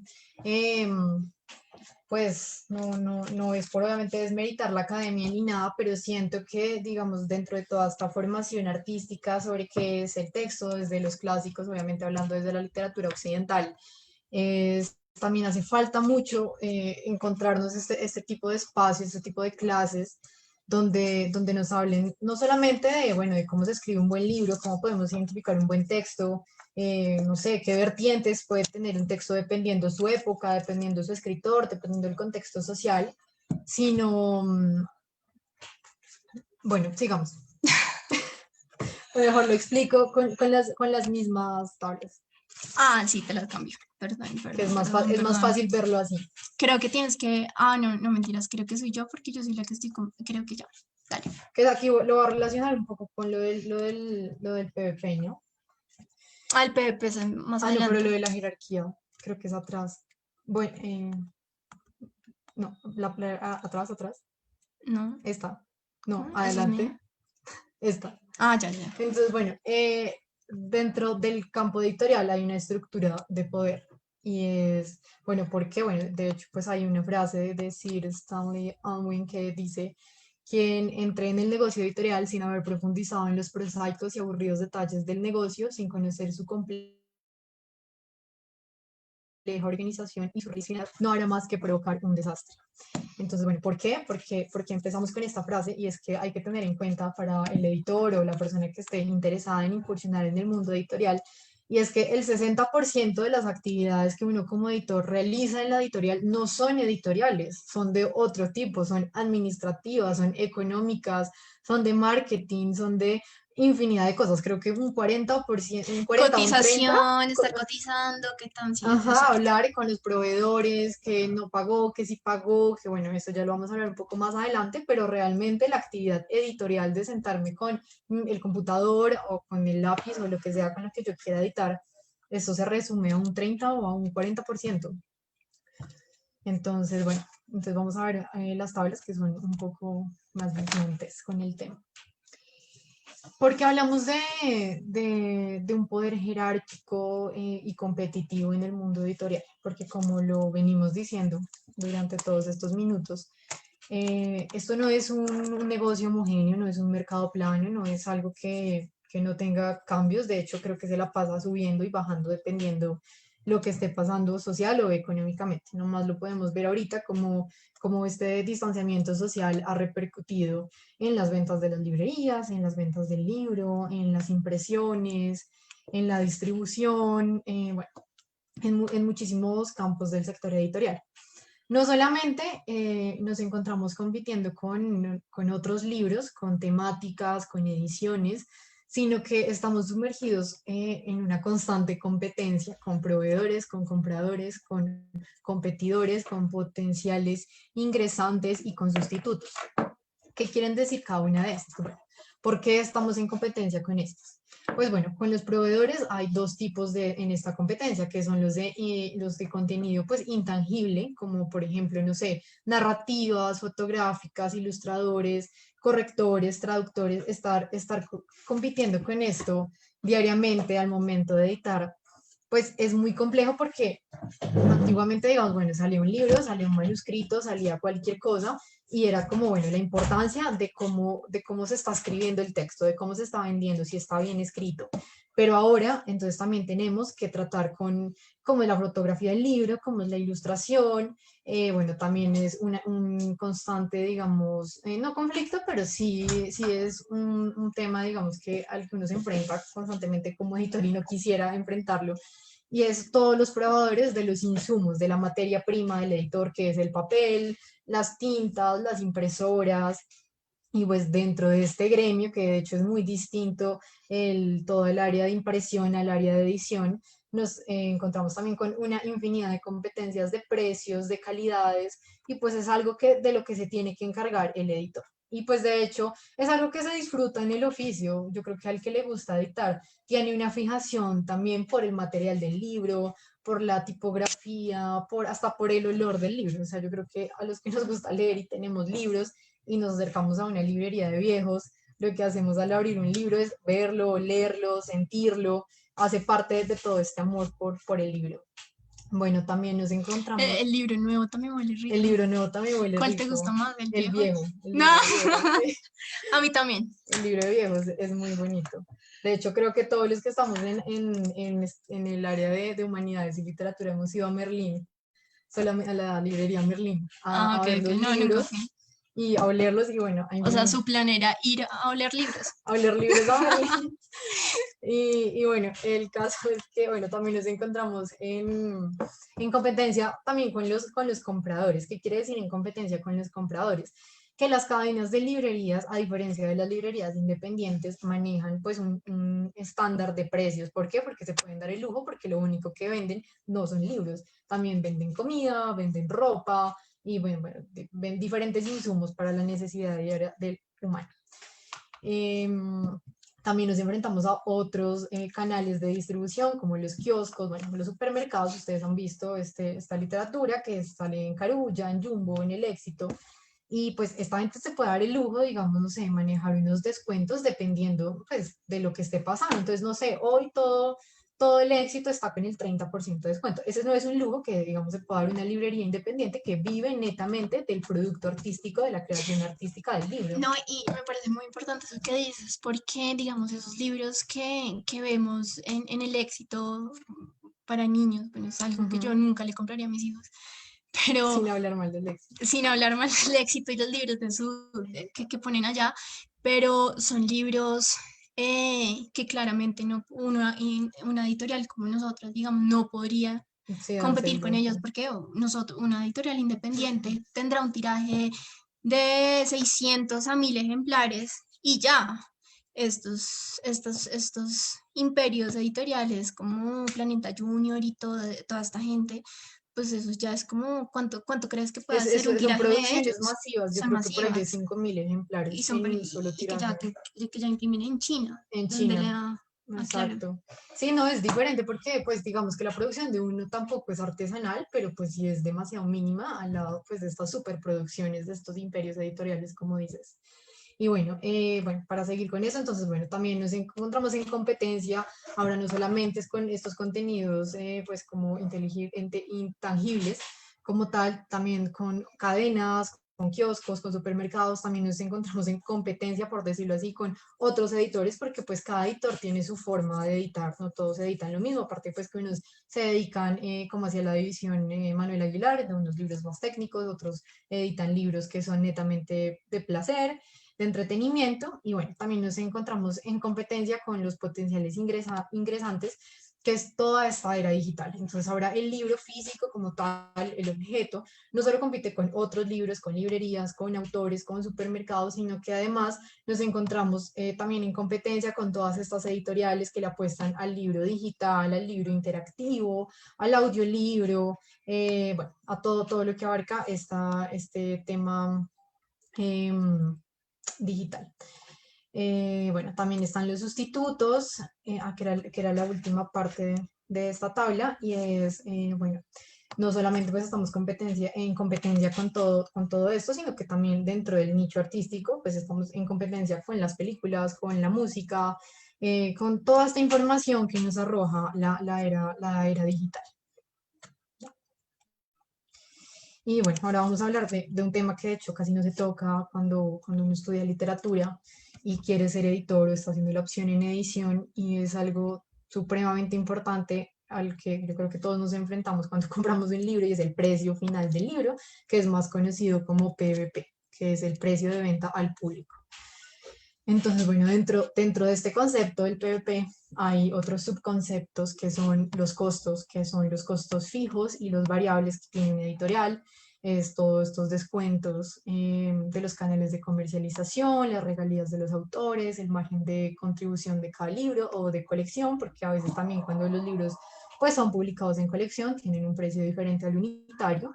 pues no es por obviamente desmeritar la academia ni nada, pero siento que, digamos, dentro de toda esta formación artística sobre qué es el texto, desde los clásicos, obviamente hablando desde la literatura occidental, también hace falta mucho encontrarnos este tipo de espacios, este tipo de clases donde nos hablen no solamente de, bueno, de cómo se escribe un buen libro, cómo podemos identificar un buen texto, no sé, qué vertientes puede tener un texto dependiendo su época, dependiendo su escritor, dependiendo del contexto social, sino, bueno, sigamos. Mejor lo explico con las mismas tablas. Ah, sí, te las cambio. Perdón, Que es más fácil verlo así. Creo que tienes que... no mentiras, creo que soy yo porque yo soy la que estoy creo que ya. Dale. Que aquí lo va a relacionar un poco con lo del PVP, ¿no? El PVP es más no, adelante. pero lo de la jerarquía, creo que es atrás. Bueno, no, atrás, No, esta, no, no, esa es adelante, mía. esta. Ah, ya, ya. Entonces, bueno, dentro del campo editorial hay una estructura de poder y es, bueno, ¿por qué? Bueno, de hecho, pues hay una frase de Sir Stanley Unwin que dice, quien entre en el negocio editorial sin haber profundizado en los prosaicos y aburridos detalles del negocio, sin conocer su compleja organización y su riesgo, no hará más que provocar un desastre. Entonces, bueno, ¿por qué? Porque empezamos con esta frase y es que hay que tener en cuenta para el editor o la persona que esté interesada en incursionar en el mundo editorial, y es que el 60% de las actividades que uno como editor realiza en la editorial no son editoriales, son de otro tipo, son administrativas, son económicas, son de marketing, son de infinidad de cosas. Creo que un 40%, un 40, un 30. Cotización, estar cotizando, ¿qué tan? Sí, es Ajá, cierto. hablar con los proveedores, que no pagó, que sí pagó, que bueno, eso ya lo vamos a hablar un poco más adelante, pero realmente la actividad editorial de sentarme con el computador o con el lápiz o lo que sea con lo que yo quiera editar, eso se resume a un 30 o a un 40%. Entonces, bueno, entonces vamos a ver las tablas que son un poco más vinculantes con el tema. Porque hablamos de un poder jerárquico y competitivo en el mundo editorial, porque como lo venimos diciendo durante todos estos minutos, esto no es un negocio homogéneo, no es un mercado plano, no es algo que no tenga cambios, de hecho creo que se la pasa subiendo y bajando dependiendo lo que esté pasando social o económicamente. Nomás lo podemos ver ahorita como este distanciamiento social ha repercutido en las ventas de las librerías, en las ventas del libro, en las impresiones, en la distribución, bueno, en muchísimos campos del sector editorial. No solamente nos encontramos compitiendo con otros libros, con temáticas, con ediciones, sino que estamos sumergidos en una constante competencia con proveedores, con compradores, con competidores, con potenciales ingresantes y con sustitutos. ¿Qué quieren decir cada una de estas? Bueno, ¿por qué estamos en competencia con estas? Pues bueno, con los proveedores hay dos tipos en esta competencia, que son los de contenido pues intangible, como por ejemplo, no sé, narrativas, fotográficas, ilustradores, correctores, traductores, estar compitiendo con esto diariamente al momento de editar, pues es muy complejo porque antiguamente, digamos, bueno, salía un libro, salía un manuscrito, salía cualquier cosa y era como, bueno, la importancia de cómo se está escribiendo el texto, de cómo se está vendiendo, si está bien escrito. Pero ahora, entonces también tenemos que tratar con cómo es la fotografía del libro, cómo es la ilustración, bueno, también es un constante, digamos, no conflicto, pero sí es un tema, digamos, al que uno se enfrenta constantemente como editor y no quisiera enfrentarlo, y es todos los probadores de los insumos, de la materia prima del editor, que es el papel, las tintas, las impresoras, y pues dentro de este gremio, que de hecho es muy distinto todo el área de impresión al área de edición, nos encontramos también con una infinidad de competencias de precios, de calidades, y pues es algo de lo que se tiene que encargar el editor. Y pues de hecho es algo que se disfruta en el oficio. Yo creo que al que le gusta editar tiene una fijación también por el material del libro, por la tipografía, hasta por el olor del libro. O sea, yo creo que a los que nos gusta leer y tenemos libros y nos acercamos a una librería de viejos, lo que hacemos al abrir un libro es verlo, leerlo, sentirlo, hace parte de todo este amor por el libro. Bueno, también nos encontramos, El libro nuevo también huele el rico. libro nuevo también huele ¿Cuál te rico, gusta más, el el viejo? viejo, el No, libro viejo, sí. a mí también. El libro de viejos es muy bonito. De hecho, creo que todos los que estamos en el área de humanidades y literatura hemos ido a Merlín, solamente a la librería Merlín, Ah, a ok, ver ok. los No, nunca libros fui. y a olerlos. Y bueno, O sea, su plan era ir a oler libros. a oler libros a Merlín. Y bueno, el caso es que, bueno, también nos encontramos en competencia también con los compradores. ¿Qué quiere decir en competencia con los compradores? Que las cadenas de librerías, a diferencia de las librerías independientes, manejan pues un estándar de precios. ¿Por qué? Porque se pueden dar el lujo, porque lo único que venden no son libros. También venden comida, venden ropa y bueno, ven diferentes insumos para la necesidad diaria del humano. También nos enfrentamos a otros canales de distribución, como los kioscos, bueno, los supermercados. Ustedes han visto esta literatura que sale en Carulla, en Jumbo, en El Éxito. Y pues esta gente se puede dar el lujo, digamos, no sé, manejar unos descuentos dependiendo pues de lo que esté pasando. Entonces, no sé, hoy todo el éxito está con el 30% de descuento. Ese no es un lujo que, digamos, se puede dar una librería independiente que vive netamente del producto artístico, de la creación artística del libro. No, y me parece muy importante eso que dices, porque, digamos, esos libros que vemos en el éxito para niños, bueno, es algo que yo nunca le compraría a mis hijos, pero Sin hablar mal del éxito. sin hablar mal del éxito y los libros que ponen allá, pero son libros que claramente no, una editorial como nosotros, digamos, no podría Sí, darse el competir con ellos lujo. porque nosotros, una editorial independiente tendrá un tiraje de 600 a 1000 ejemplares y ya. Estos imperios editoriales como Planeta Junior y toda esta gente, pues eso ya es como, ¿cuánto crees que puede ser un Son tiraje de producciones ellos? masivas, yo Son creo que por ahí de masivas 5.000 y, ejemplares son, en un solo y tiraje que ya imprimen en China, en donde le China. da, claro. Exacto. Sí, no, es diferente porque, pues, digamos que la producción de uno tampoco es artesanal, pero pues sí es demasiado mínima al lado, pues, de estas superproducciones de estos imperios editoriales, como dices. Y bueno, bueno, para seguir con eso, entonces, bueno, también nos encontramos en competencia, ahora no solamente es con estos contenidos, pues, como intangibles, como tal, también con cadenas, con kioscos, con supermercados, también nos encontramos en competencia, por decirlo así, con otros editores, porque pues cada editor tiene su forma de editar, no todos editan lo mismo, aparte pues que unos se dedican como hacia la división Manuel Aguilar, de unos libros más técnicos, otros editan libros que son netamente de placer, de entretenimiento, y bueno, también nos encontramos en competencia con los potenciales ingresantes, que es toda esta era digital. Entonces ahora el libro físico como tal, el objeto, no solo compite con otros libros, con librerías, con autores, con supermercados, sino que además nos encontramos también en competencia con todas estas editoriales que le apuestan al libro digital, al libro interactivo, al audiolibro, bueno, a todo lo que abarca este tema digital. Bueno, también están los sustitutos, que era la última parte de esta tabla, y es, bueno, no solamente pues estamos en competencia con todo esto, sino que también dentro del nicho artístico, pues estamos en competencia con las películas, con la música, con toda esta información que nos arroja la era digital. Y bueno, ahora vamos a hablar de un tema que de hecho casi no se toca cuando uno estudia literatura y quiere ser editor o está haciendo la opción en edición, y es algo supremamente importante al que yo creo que todos nos enfrentamos cuando compramos un libro, y es el precio final del libro, que es más conocido como PVP, que es el precio de venta al público. Entonces, bueno, dentro de este concepto del PVP hay otros subconceptos que son los costos, que son los costos fijos y los variables que tiene un editorial, es todos estos descuentos de los canales de comercialización, las regalías de los autores, el margen de contribución de cada libro o de colección, porque a veces también cuando los libros pues son publicados en colección tienen un precio diferente al unitario.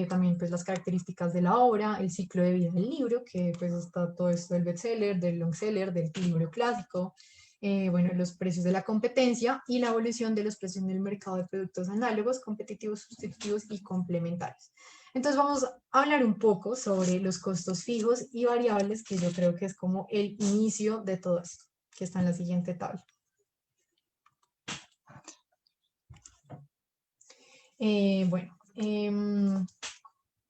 También pues las características de la obra, el ciclo de vida del libro, que pues está todo esto del bestseller, del longseller, del libro clásico, bueno, los precios de la competencia y la evolución de los precios en el mercado de productos análogos, competitivos, sustitutivos y complementarios. Entonces vamos a hablar un poco sobre los costos fijos y variables, que yo creo que es como el inicio de todo esto, que está en la siguiente tabla. Bueno,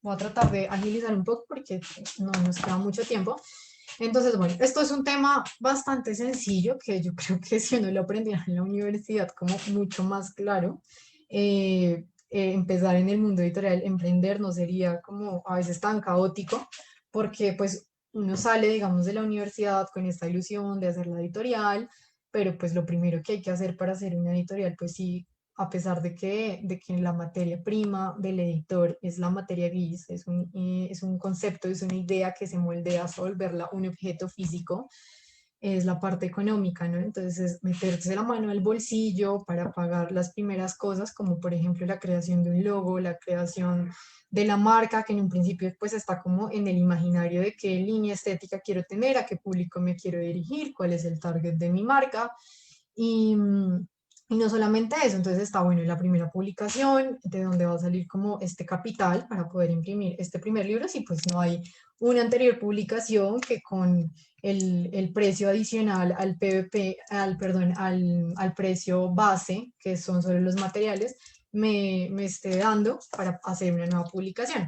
voy a tratar de agilizar un poco porque no nos queda mucho tiempo. Entonces, bueno, esto es un tema bastante sencillo que yo creo que si uno lo aprendiera en la universidad como mucho más claro, empezar en el mundo editorial, emprender no sería como a veces tan caótico, porque pues uno sale, digamos, de la universidad con esta ilusión de hacer la editorial, pero pues lo primero que hay que hacer para hacer una editorial, pues sí, a pesar de que la materia prima del editor es la materia gris, es un concepto, es una idea que se moldea hasta volverla un objeto físico, es la parte económica, ¿no? Entonces es meterse la mano al bolsillo para pagar las primeras cosas, como por ejemplo la creación de un logo, la creación de la marca, que en un principio pues está como en el imaginario de qué línea estética quiero tener, a qué público me quiero dirigir, cuál es el target de mi marca. Y, y no solamente eso, entonces está bueno la primera publicación, de donde va a salir como este capital para poder imprimir este primer libro, si pues no hay una anterior publicación que con el precio adicional al PVP, perdón, al precio base, que son solo los materiales, me esté dando para hacer una nueva publicación.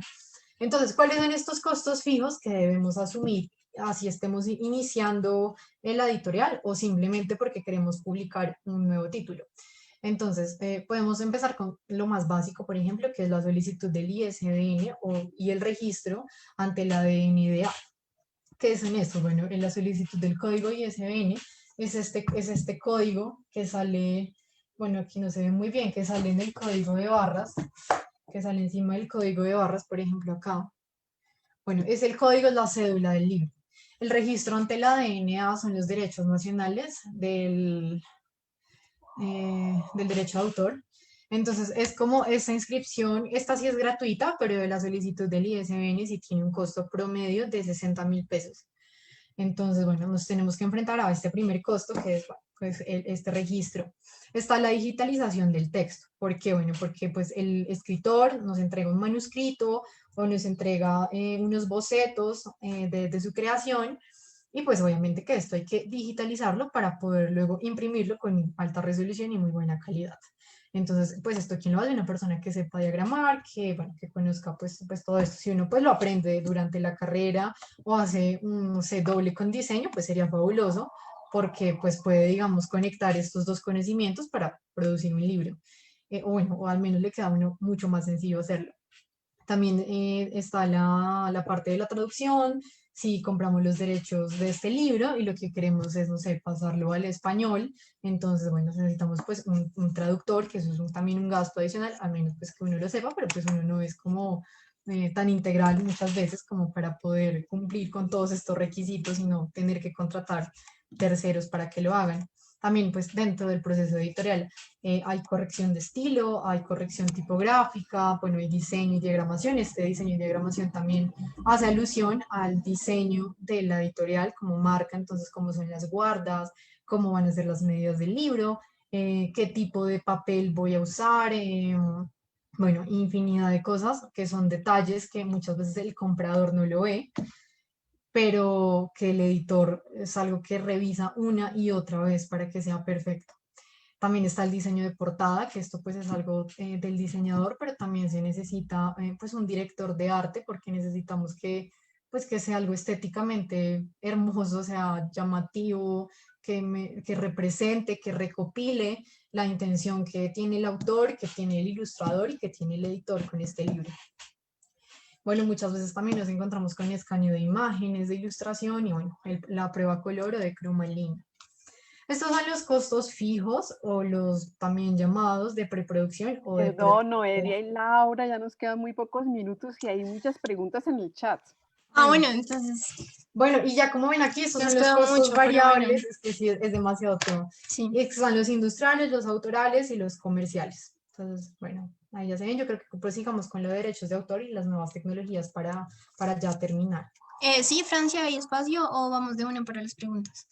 Entonces, ¿cuáles son estos costos fijos que debemos asumir así estemos iniciando en la editorial o simplemente porque queremos publicar un nuevo título? Entonces, podemos empezar con lo más básico, por ejemplo, que es la solicitud del ISBN y el registro ante la DNDA. ¿Qué es en esto? Bueno, en la solicitud del código ISBN es este código que sale, bueno, aquí no se ve muy bien, que sale en el código de barras, que sale encima del código de barras, por ejemplo, acá. Bueno, es el código, es la cédula del libro. El registro ante la DNA son los derechos nacionales del derecho de autor. Entonces, es como esa inscripción, esta sí es gratuita, pero de la solicitud del ISBN sí tiene un costo promedio de 60.000 pesos. Entonces, bueno, nos tenemos que enfrentar a este primer costo, que es pues, este registro. Está la digitalización del texto. ¿Por qué? Bueno, porque pues el escritor nos entrega un manuscrito o nos entrega unos bocetos de su creación y pues obviamente que esto hay que digitalizarlo para poder luego imprimirlo con alta resolución y muy buena calidad. Entonces, pues esto, ¿quién lo hace? Una persona que sepa diagramar, que, bueno, que conozca pues todo esto. Si uno pues lo aprende durante la carrera o hace, no sé, doble con diseño, pues sería fabuloso porque pues puede, digamos, conectar estos dos conocimientos para producir un libro. O bueno, o al menos le queda a uno mucho más sencillo hacerlo. También está la parte de la traducción, si compramos los derechos de este libro y lo que queremos es, no sé, pasarlo al español, entonces, bueno, necesitamos pues un traductor, que eso es también un gasto adicional, a menos pues que uno lo sepa, pero pues uno no es como tan integral muchas veces como para poder cumplir con todos estos requisitos y no tener que contratar terceros para que lo hagan. También pues dentro del proceso editorial hay corrección de estilo, hay corrección tipográfica, bueno, hay diseño y diagramación. Este diseño y diagramación también hace alusión al diseño de la editorial como marca, entonces cómo son las guardas, cómo van a ser las medidas del libro, qué tipo de papel voy a usar, bueno, infinidad de cosas que son detalles que muchas veces el comprador no lo ve, pero que el editor es algo que revisa una y otra vez para que sea perfecto. También está el diseño de portada, que esto pues es algo del diseñador, pero también se necesita pues un director de arte porque necesitamos que pues que sea algo estéticamente hermoso, sea llamativo, que represente, que recopile la intención que tiene el autor, que tiene el ilustrador y que tiene el editor con este libro. Bueno, muchas veces también nos encontramos con escaneo de imágenes, de ilustración y bueno, la prueba color o de cromalina. Estos son los costos fijos o los también llamados de preproducción o de Perdón, producción. Noelia y Laura, ya nos quedan muy pocos minutos y hay muchas preguntas en el chat. Ah, bueno, entonces Bueno, y ya como ven aquí, estos nos son los quedó costos mucho, pero bueno, variables, es que sí, es demasiado tema. sí. Y estos son los industriales, los autorales y los comerciales. Entonces, bueno, ahí ya se ven, yo creo que pues sigamos con los derechos de autor y las nuevas tecnologías para ya terminar. Sí, Francia, ¿hay espacio o vamos de una para las preguntas?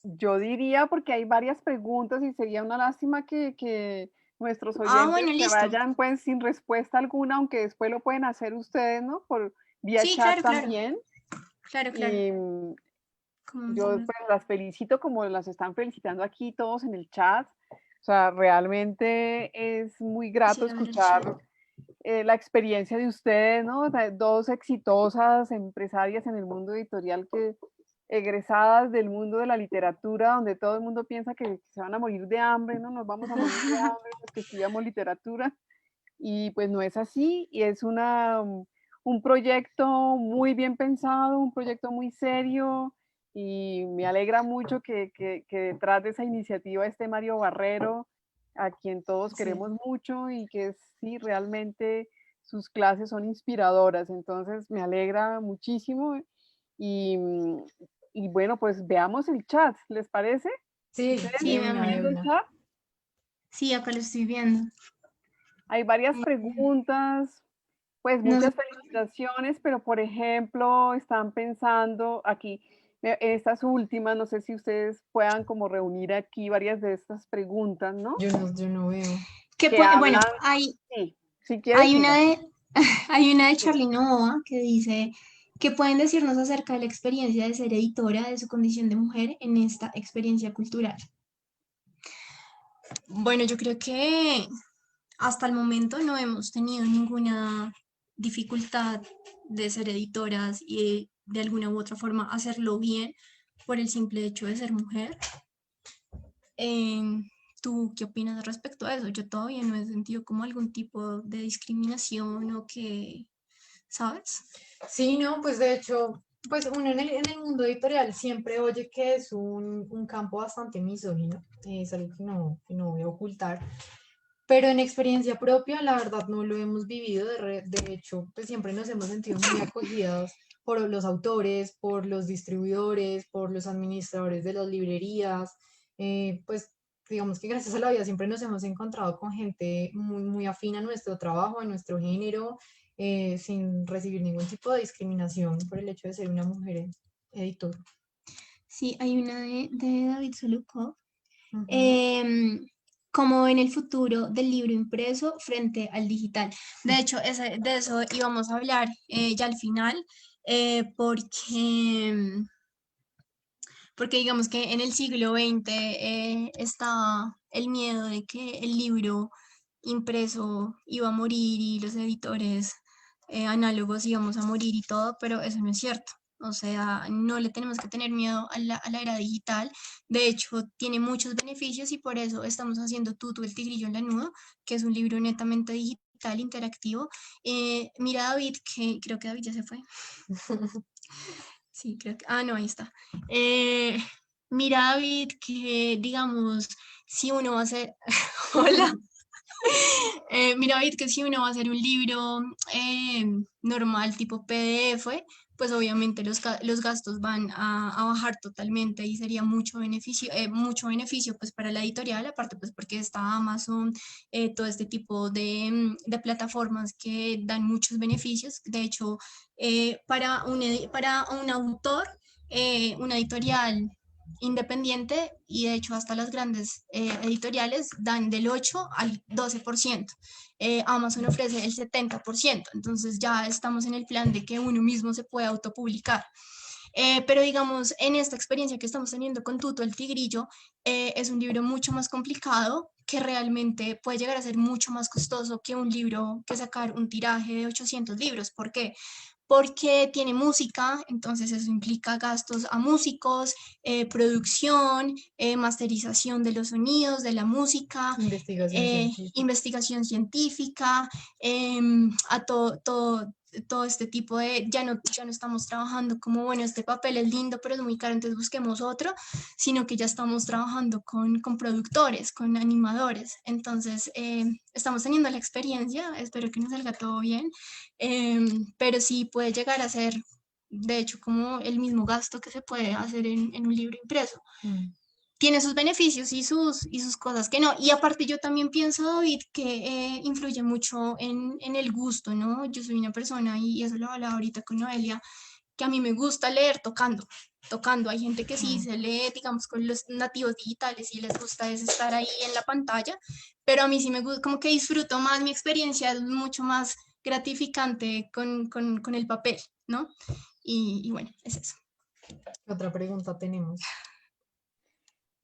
Yo diría, porque hay varias preguntas y sería una lástima que nuestros Ah, oyentes bueno, se listo. vayan pues sin respuesta alguna, aunque después lo pueden hacer ustedes, ¿no? Por vía Sí, chat claro, claro, también. claro, claro. Y yo pues las felicito como las están felicitando aquí todos en el chat. O sea, realmente es muy grato Quisiera ver el chat. escuchar la experiencia de ustedes, ¿no? O sea, dos exitosas empresarias en el mundo editorial que egresadas del mundo de la literatura, donde todo el mundo piensa que se van a morir de hambre, ¿no? Nos vamos a morir de hambre los que estudiamos literatura. Y pues no es así, y es un proyecto muy bien pensado, un proyecto muy serio, y me alegra mucho que detrás de esa iniciativa esté Mario Barrero, a quien todos Sí. queremos mucho y que sí, realmente sus clases son inspiradoras. Entonces me alegra muchísimo y Y bueno, pues veamos el chat, ¿les parece? Sí, ¿Ustedes Sí, de están una, de viendo el una. chat? sí, acá lo estoy viendo. Hay varias Eh, preguntas, pues no sé, muchas felicitaciones, pero por ejemplo, están pensando aquí, en estas últimas, no sé si ustedes puedan como reunir aquí varias de estas preguntas, ¿no? Yo no veo. Que bueno, hablan, sí, si quieres, hay una mira, de, hay una de sí. Charly Novoa que dice, ¿qué pueden decirnos acerca de la experiencia de ser editora, de su condición de mujer en esta experiencia cultural? Bueno, yo creo que hasta el momento no hemos tenido ninguna dificultad de ser editoras y de alguna u otra forma hacerlo bien por el simple hecho de ser mujer. Em, ¿Tú qué opinas respecto a eso? Yo todavía no he sentido como algún tipo de discriminación o que, ¿sabes? Sí, no, pues de hecho, pues uno en el mundo editorial siempre oye que es un campo bastante misógino, es algo que no voy a ocultar, pero en experiencia propia, la verdad, no lo hemos vivido, de hecho, pues siempre nos hemos sentido muy acogidos por los autores, por los distribuidores, por los administradores de las librerías, pues digamos que gracias a la vida siempre nos hemos encontrado con gente muy, muy afín a nuestro trabajo, a nuestro género, sin recibir ningún tipo de discriminación por el hecho de ser una mujer editora. Sí, hay una de David Solukhov, Ujú. em, como en el futuro del libro impreso frente al digital. De hecho, de eso íbamos a hablar ya al final, porque digamos que en el siglo XX estaba el miedo de que el libro impreso iba a morir y los editores análogos íbamos a morir y todo, pero eso no es cierto. O sea, no le tenemos que tener miedo a la era digital. De hecho, tiene muchos beneficios y por eso estamos haciendo Tutu, el tigrillo en la nube, que es un libro netamente digital, interactivo. Mira, David, que creo que David ya se fue. Sí, creo que. Ah, no, ahí está. Eh, Mira, David, que digamos, si uno va a hacer. Hola. Mira, David, que si uno va a hacer un libro normal, tipo PDF, pues obviamente los gastos van a bajar totalmente y sería mucho beneficio pues para la editorial, aparte pues porque está Amazon, todo este tipo de plataformas que dan muchos beneficios. De hecho, para un autor, una editorial independiente y de hecho hasta las grandes editoriales dan del 8 al 12%. Amazon ofrece el 70%, entonces ya estamos en el plan de que uno mismo se pueda autopublicar. Pero digamos, en esta experiencia que estamos teniendo con Tuto el Tigrillo, es un libro mucho más complicado que realmente puede llegar a ser mucho más costoso que un libro, que sacar un tiraje de 800 libros. ¿Por qué? Porque tiene música, entonces eso implica gastos a músicos, producción, masterización de los sonidos, de la música, Investigación científica. investigación científica, a todo este tipo de, ya no estamos trabajando como, bueno, este papel es lindo, pero es muy caro, entonces busquemos otro, sino que ya estamos trabajando con productores, con animadores. Entonces, estamos teniendo la experiencia, espero que nos salga todo bien, pero sí puede llegar a ser, de hecho, como el mismo gasto que se puede hacer en un libro impreso. Mm. Tiene sus beneficios y sus cosas que no. Y aparte yo también pienso, David, que influye mucho en el gusto, ¿no? Yo soy una persona, y eso lo hablaba ahorita con Noelia, que a mí me gusta leer tocando, tocando. Hay gente que sí Mm. se lee, digamos, con los nativos digitales y les gusta es estar ahí en la pantalla, pero a mí sí me gusta, como que disfruto más, mi experiencia es mucho más gratificante con el papel, ¿no? Y bueno, es eso. Otra pregunta tenemos.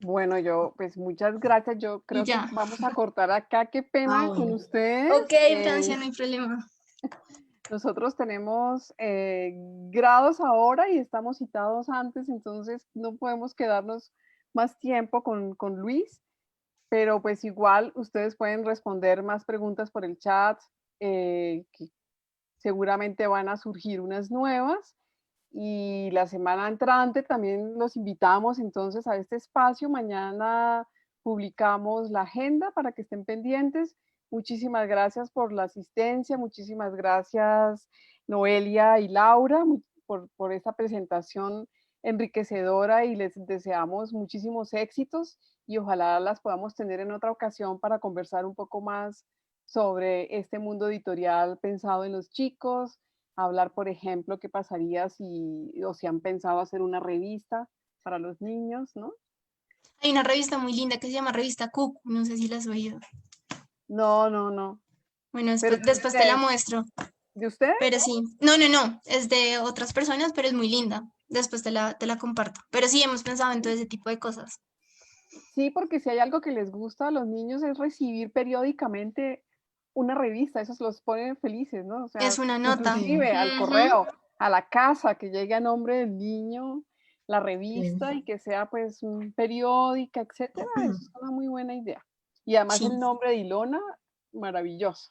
Bueno, yo, pues muchas gracias. Yo Y creo que ya. vamos a cortar acá. Qué Ah, pena con bueno. ustedes. Ok, Francia, no hay problema. Nosotros tenemos grados ahora y estamos citados antes, entonces no podemos quedarnos más tiempo con Luis, pero pues igual ustedes pueden responder más preguntas por el chat, que seguramente van a surgir unas nuevas. Y la semana entrante también los invitamos entonces a este espacio. Mañana publicamos la agenda para que estén pendientes. Muchísimas gracias por la asistencia, muchísimas gracias Noelia y Laura por esta presentación enriquecedora y les deseamos muchísimos éxitos y ojalá las podamos tener en otra ocasión para conversar un poco más sobre este mundo editorial pensado en los chicos, hablar, por ejemplo, qué pasaría si han pensado hacer una revista para los niños, ¿no? Hay una revista muy linda que se llama Revista Cucu, no sé si la has oído. No, no, no. Bueno, ¿Pero después te la muestro. de usted? Pero sí, no, es de otras personas, pero es muy linda. Después te la comparto. Pero sí, hemos pensado en todo ese tipo de cosas. Sí, porque si hay algo que les gusta a los niños es recibir periódicamente una revista, eso los pone felices, ¿no? O sea, Es una nota. Sí, inclusive al Ujú. correo, a la casa, que llegue a nombre del niño la sí. revista y que sea pues periódica, etcétera, eso es una muy buena idea. Y además Sí. el nombre de Ilona, maravilloso.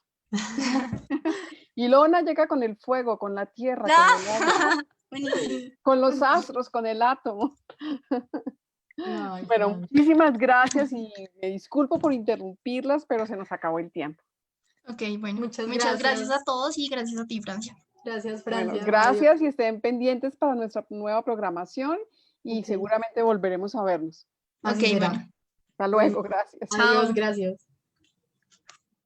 Ilona llega con el fuego, con la tierra, con el agua, Buenísimo. con los astros, con el átomo. Ay, Bueno, Fran. muchísimas gracias y me disculpo por interrumpirlas, pero se nos acabó el tiempo. Ok, bueno. Muchas Muchas gracias a gracias. todos y gracias a ti, Francia. Gracias, Bueno, Francia. Adiós. gracias y estén pendientes para nuestra nueva programación y Ok, seguramente volveremos a vernos. Ok, así será. bueno. Hasta Bueno, luego, gracias. adiós, Chao. gracias.